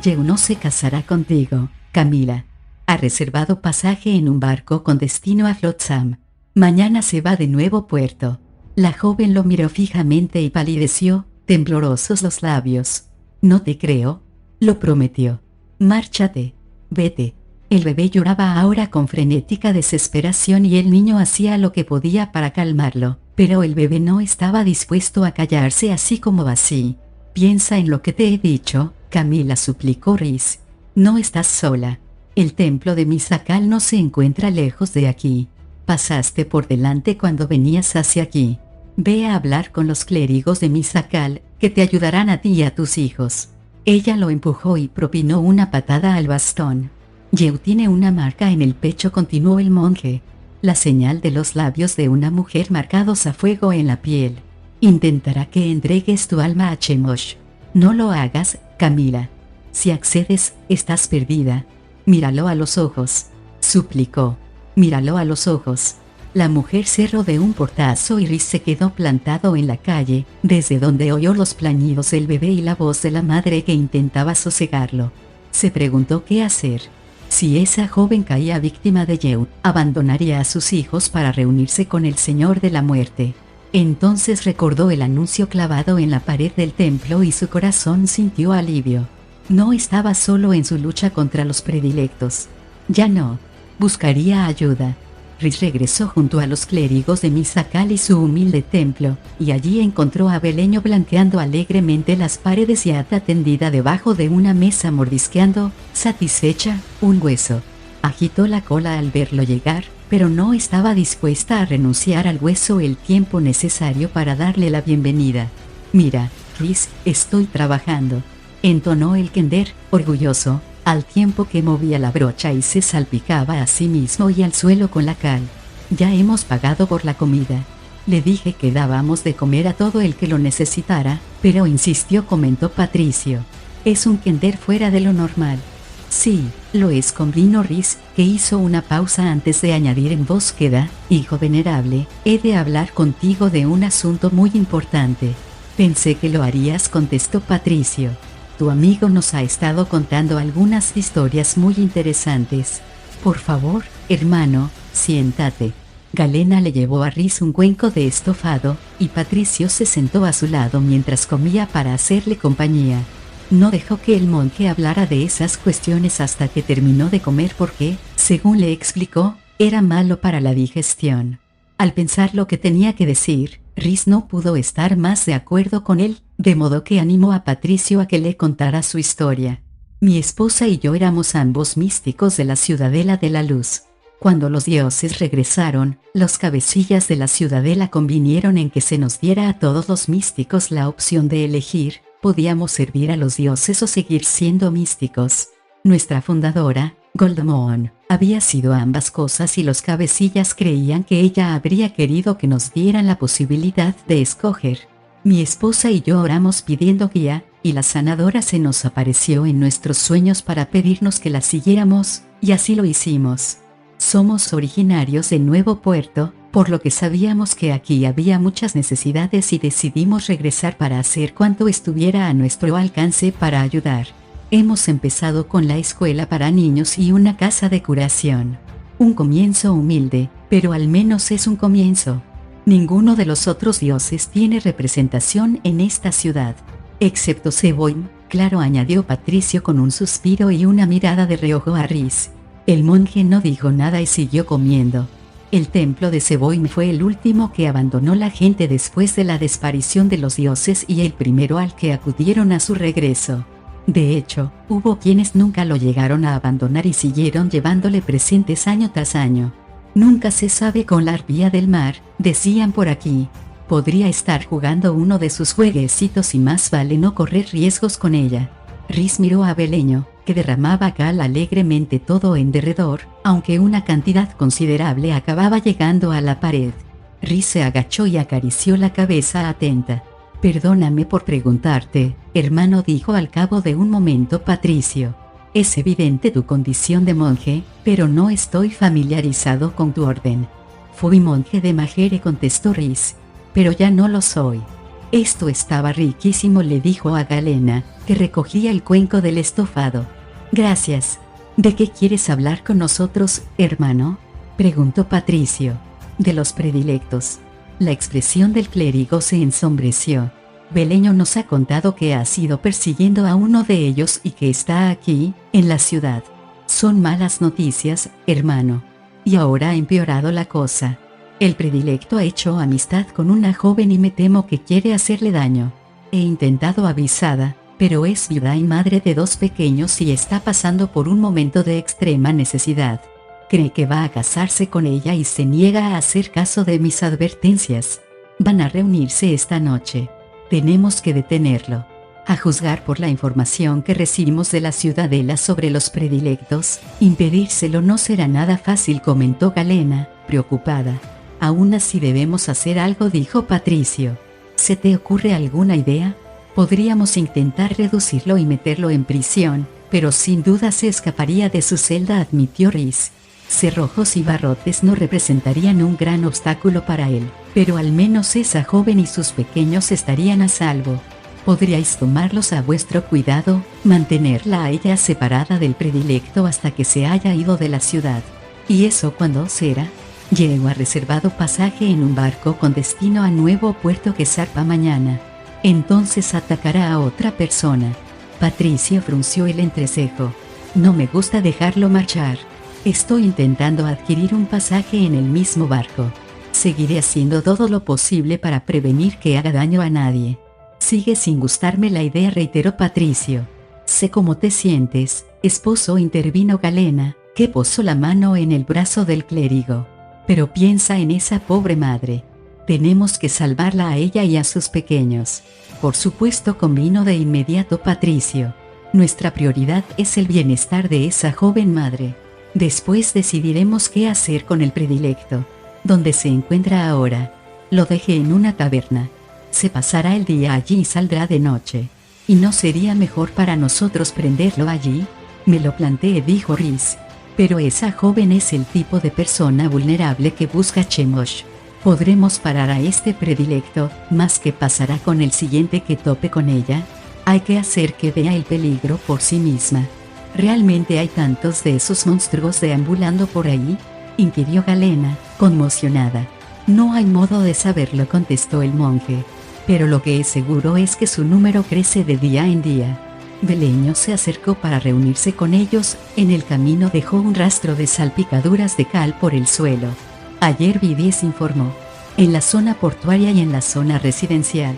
«Yehu no se casará contigo, Camila. Ha reservado pasaje en un barco con destino a Flotsam. Mañana se va de nuevo a puerto». La joven lo miró fijamente y palideció, temblorosos los labios. «No te creo». Lo prometió. «Márchate. Vete». El bebé lloraba ahora con frenética desesperación y el niño hacía lo que podía para calmarlo, pero el bebé no estaba dispuesto a callarse así como así. «Piensa en lo que te he dicho», Camila suplicó Rhys. «No estás sola. El templo de Misakal no se encuentra lejos de aquí. Pasaste por delante cuando venías hacia aquí. Ve a hablar con los clérigos de Misakal, que te ayudarán a ti y a tus hijos». Ella lo empujó y propinó una patada al bastón. «Yehu tiene una marca en el pecho», continuó el monje. «La señal de los labios de una mujer marcados a fuego en la piel. Intentará que entregues tu alma a Chemosh. No lo hagas, Camila. Si accedes, estás perdida. Míralo a los ojos», suplicó. «Míralo a los ojos». La mujer cerró de un portazo y Rhys se quedó plantado en la calle, desde donde oyó los plañidos del bebé y la voz de la madre que intentaba sosegarlo. Se preguntó qué hacer. Si esa joven caía víctima de Yehu, abandonaría a sus hijos para reunirse con el Señor de la Muerte. Entonces recordó el anuncio clavado en la pared del templo y su corazón sintió alivio. No estaba solo en su lucha contra los predilectos. Ya no. Buscaría ayuda. Rhys regresó junto a los clérigos de Misakal y su humilde templo, y allí encontró a Beleño blanqueando alegremente las paredes y Ata tendida debajo de una mesa mordisqueando, satisfecha, un hueso. Agitó la cola al verlo llegar, pero no estaba dispuesta a renunciar al hueso el tiempo necesario para darle la bienvenida. «Mira, Rhys, estoy trabajando», entonó el kender, orgulloso, al tiempo que movía la brocha y se salpicaba a sí mismo y al suelo con la cal. «Ya hemos pagado por la comida. Le dije que dábamos de comer a todo el que lo necesitara, pero insistió», comentó Patricio. «Es un kender fuera de lo normal». «Sí, lo es», convino Rhys, que hizo una pausa antes de añadir en voz queda: «Hijo venerable, he de hablar contigo de un asunto muy importante». «Pensé que lo harías», contestó Patricio. «Tu amigo nos ha estado contando algunas historias muy interesantes. Por favor, hermano, siéntate». Galena le llevó a Rhys un cuenco de estofado, y Patricio se sentó a su lado mientras comía para hacerle compañía. No dejó que el monje hablara de esas cuestiones hasta que terminó de comer porque, según le explicó, era malo para la digestión. Al pensar lo que tenía que decir, Rhys no pudo estar más de acuerdo con él, de modo que animó a Patricio a que le contara su historia. «Mi esposa y yo éramos ambos místicos de la Ciudadela de la Luz. Cuando los dioses regresaron, los cabecillas de la ciudadela convinieron en que se nos diera a todos los místicos la opción de elegir: podíamos servir a los dioses o seguir siendo místicos. Nuestra fundadora, Goldmoon, había sido ambas cosas y los cabecillas creían que ella habría querido que nos dieran la posibilidad de escoger. Mi esposa y yo oramos pidiendo guía, y la sanadora se nos apareció en nuestros sueños para pedirnos que la siguiéramos, y así lo hicimos. Somos originarios de Nuevo Puerto, por lo que sabíamos que aquí había muchas necesidades y decidimos regresar para hacer cuanto estuviera a nuestro alcance para ayudar. Hemos empezado con la escuela para niños y una casa de curación. Un comienzo humilde, pero al menos es un comienzo. Ninguno de los otros dioses tiene representación en esta ciudad, excepto Seboim, claro, añadió Patricio con un suspiro y una mirada de reojo a Rhys. El monje no dijo nada y siguió comiendo. El templo de Seboim fue el último que abandonó la gente después de la desaparición de los dioses y el primero al que acudieron a su regreso. De hecho, hubo quienes nunca lo llegaron a abandonar y siguieron llevándole presentes año tras año. «Nunca se sabe con la arpía del mar», decían por aquí. «Podría estar jugando uno de sus jueguecitos y más vale no correr riesgos con ella». Rhys miró a Beleño, que derramaba cal alegremente todo en derredor, aunque una cantidad considerable acababa llegando a la pared. Rhys se agachó y acarició la cabeza atenta. «Perdóname por preguntarte, hermano», dijo al cabo de un momento Patricio. «Es evidente tu condición de monje, pero no estoy familiarizado con tu orden». «Fui monje de Majere», contestó Rhys. «Pero ya no lo soy». «Esto estaba riquísimo», le dijo a Galena, que recogía el cuenco del estofado. «Gracias. ¿De qué quieres hablar con nosotros, hermano?», preguntó Patricio. «De los predilectos». La expresión del clérigo se ensombreció. «Beleño nos ha contado que has ido persiguiendo a uno de ellos y que está aquí, en la ciudad. Son malas noticias, hermano. Y ahora ha empeorado la cosa. El predilecto ha hecho amistad con una joven y me temo que quiere hacerle daño. He intentado avisarla, pero es viuda y madre de 2 pequeños y está pasando por un momento de extrema necesidad. Cree que va a casarse con ella y se niega a hacer caso de mis advertencias. Van a reunirse esta noche. Tenemos que detenerlo. A juzgar por la información que recibimos de la ciudadela sobre los predilectos, impedírselo no será nada fácil», comentó Galena, preocupada. «Aún así debemos hacer algo», dijo Patricio. «¿Se te ocurre alguna idea? Podríamos intentar reducirlo y meterlo en prisión, pero sin duda se escaparía de su celda», admitió Rhys. «Cerrojos y barrotes no representarían un gran obstáculo para él, pero al menos esa joven y sus pequeños estarían a salvo. Podríais tomarlos a vuestro cuidado, mantenerla a ella separada del predilecto hasta que se haya ido de la ciudad». «¿Y eso cuándo será?». «Llego a reservado pasaje en un barco con destino a Nuevo Puerto que zarpa mañana. Entonces atacará a otra persona». Patricio frunció el entrecejo. «No me gusta dejarlo marchar». Estoy intentando adquirir un pasaje en el mismo barco. Seguiré haciendo todo lo posible para prevenir que haga daño a nadie. Sigue sin gustarme la idea, reiteró Patricio. Sé cómo te sientes, esposo, intervino Galena, que posó la mano en el brazo del clérigo. Pero piensa en esa pobre madre. Tenemos que salvarla a ella y a sus pequeños. Por supuesto, convino de inmediato Patricio. Nuestra prioridad es el bienestar de esa joven madre. Después decidiremos qué hacer con el predilecto. ¿Dónde se encuentra ahora? Lo dejé en una taberna. Se pasará el día allí y saldrá de noche. ¿Y no sería mejor para nosotros prenderlo allí? Me lo planteé, dijo Rhys. Pero esa joven es el tipo de persona vulnerable que busca Chemosh. ¿Podremos parar a este predilecto, más que pasará con el siguiente que tope con ella? Hay que hacer que vea el peligro por sí misma. ¿Realmente hay tantos de esos monstruos deambulando por ahí?, inquirió Galena, conmocionada. No hay modo de saberlo, contestó el monje. Pero lo que es seguro es que su número crece de día en día. Beleño se acercó para reunirse con ellos. En el camino dejó un rastro de salpicaduras de cal por el suelo. Ayer vi 10, informó. En la zona portuaria y en la zona residencial.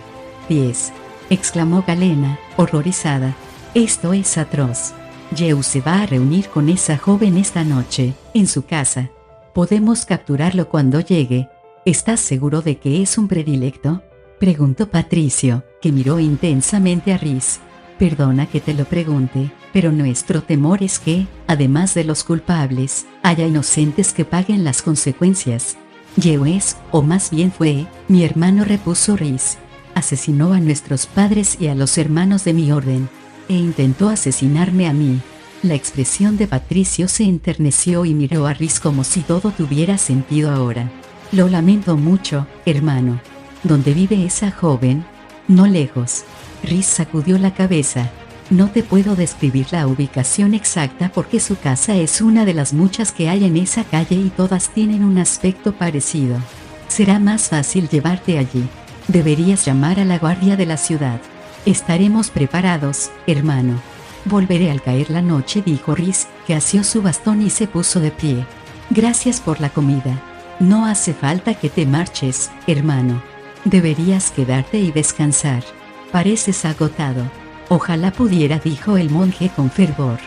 10, exclamó Galena, horrorizada. Esto es atroz. Yeu se va a reunir con esa joven esta noche, en su casa. Podemos capturarlo cuando llegue. ¿Estás seguro de que es un predilecto?, preguntó Patricio, que miró intensamente a Rhys. Perdona que te lo pregunte, pero nuestro temor es que, además de los culpables, haya inocentes que paguen las consecuencias. Yeu es, o más bien fue, mi hermano, repuso Rhys. Asesinó a nuestros padres y a los hermanos de mi orden, e intentó asesinarme a mí. La expresión de Patricio se enterneció y miró a Rhys como si todo tuviera sentido ahora. Lo lamento mucho, hermano. ¿Dónde vive esa joven? No lejos. Rhys sacudió la cabeza. No te puedo describir la ubicación exacta porque su casa es una de las muchas que hay en esa calle y todas tienen un aspecto parecido. Será más fácil llevarte allí. Deberías llamar a la guardia de la ciudad. Estaremos preparados, hermano. Volveré al caer la noche, dijo Rhys, que asió su bastón y se puso de pie. Gracias por la comida. No hace falta que te marches, hermano. Deberías quedarte y descansar. Pareces agotado. Ojalá pudiera, dijo el monje con fervor.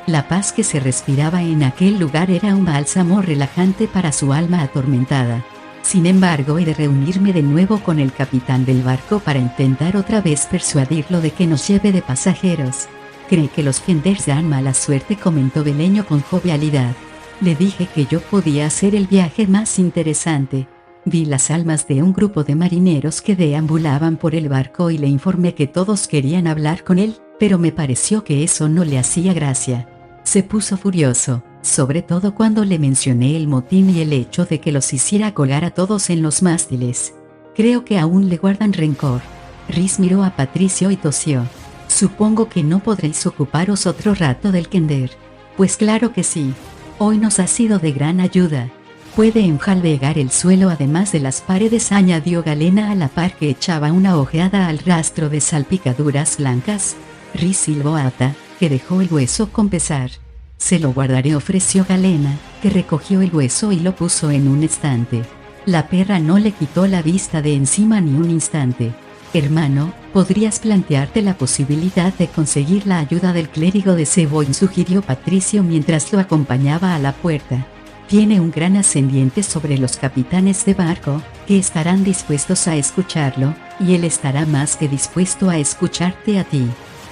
La paz que se respiraba en aquel lugar era un bálsamo relajante para su alma atormentada. Sin embargo, he de reunirme de nuevo con el capitán del barco para intentar otra vez persuadirlo de que nos lleve de pasajeros. Cree que los Fenders dan mala suerte, comentó Beleño con jovialidad. Le dije que yo podía hacer el viaje más interesante. Vi las almas de un grupo de marineros que deambulaban por el barco y le informé que todos querían hablar con él, pero me pareció que eso no le hacía gracia. Se puso furioso, sobre todo cuando le mencioné el motín y el hecho de que los hiciera colgar a todos en los mástiles. Creo que aún le guardan rencor. Rhys miró a Patricio y tosió. Supongo que no podréis ocuparos otro rato del Kender. Pues claro que sí. Hoy nos ha sido de gran ayuda. Puede enjalbegar el suelo además de las paredes, añadió Galena a la par que echaba una ojeada al rastro de salpicaduras blancas. Rhys silbó a Ata, que dejó el hueso con pesar. Se lo guardaré, ofreció Galena, que recogió el hueso y lo puso en un estante. La perra no le quitó la vista de encima ni un instante. Hermano, podrías plantearte la posibilidad de conseguir la ayuda del clérigo de Seboin, sugirió Patricio mientras lo acompañaba a la puerta. Tiene un gran ascendiente sobre los capitanes de barco, que estarán dispuestos a escucharlo, y él estará más que dispuesto a escucharte a ti.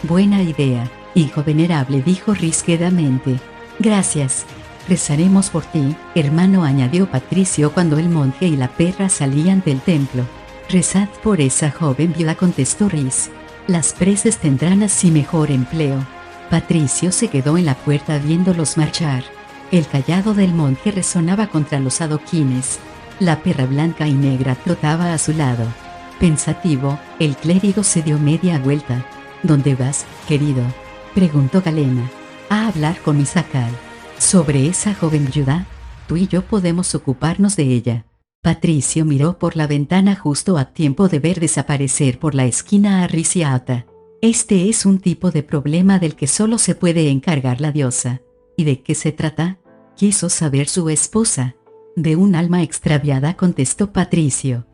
Buena idea, hijo venerable, dijo Rhys quedamente. Gracias. Rezaremos por ti, hermano, añadió Patricio cuando el monje y la perra salían del templo. Rezad por esa joven viuda, contestó Rhys. Las preces tendrán así mejor empleo. Patricio se quedó en la puerta viéndolos marchar. El cayado del monje resonaba contra los adoquines. La perra blanca y negra trotaba a su lado. Pensativo, el clérigo se dio media vuelta. ¿Dónde vas, querido?, preguntó Galena. A hablar con Isaacal. ¿Sobre esa joven viuda? Tú y yo podemos ocuparnos de ella. Patricio miró por la ventana justo a tiempo de ver desaparecer por la esquina a Rhys y a Ata. Este es un tipo de problema del que solo se puede encargar la diosa. ¿Y de qué se trata? quiso saber su esposa. De un alma extraviada, contestó Patricio.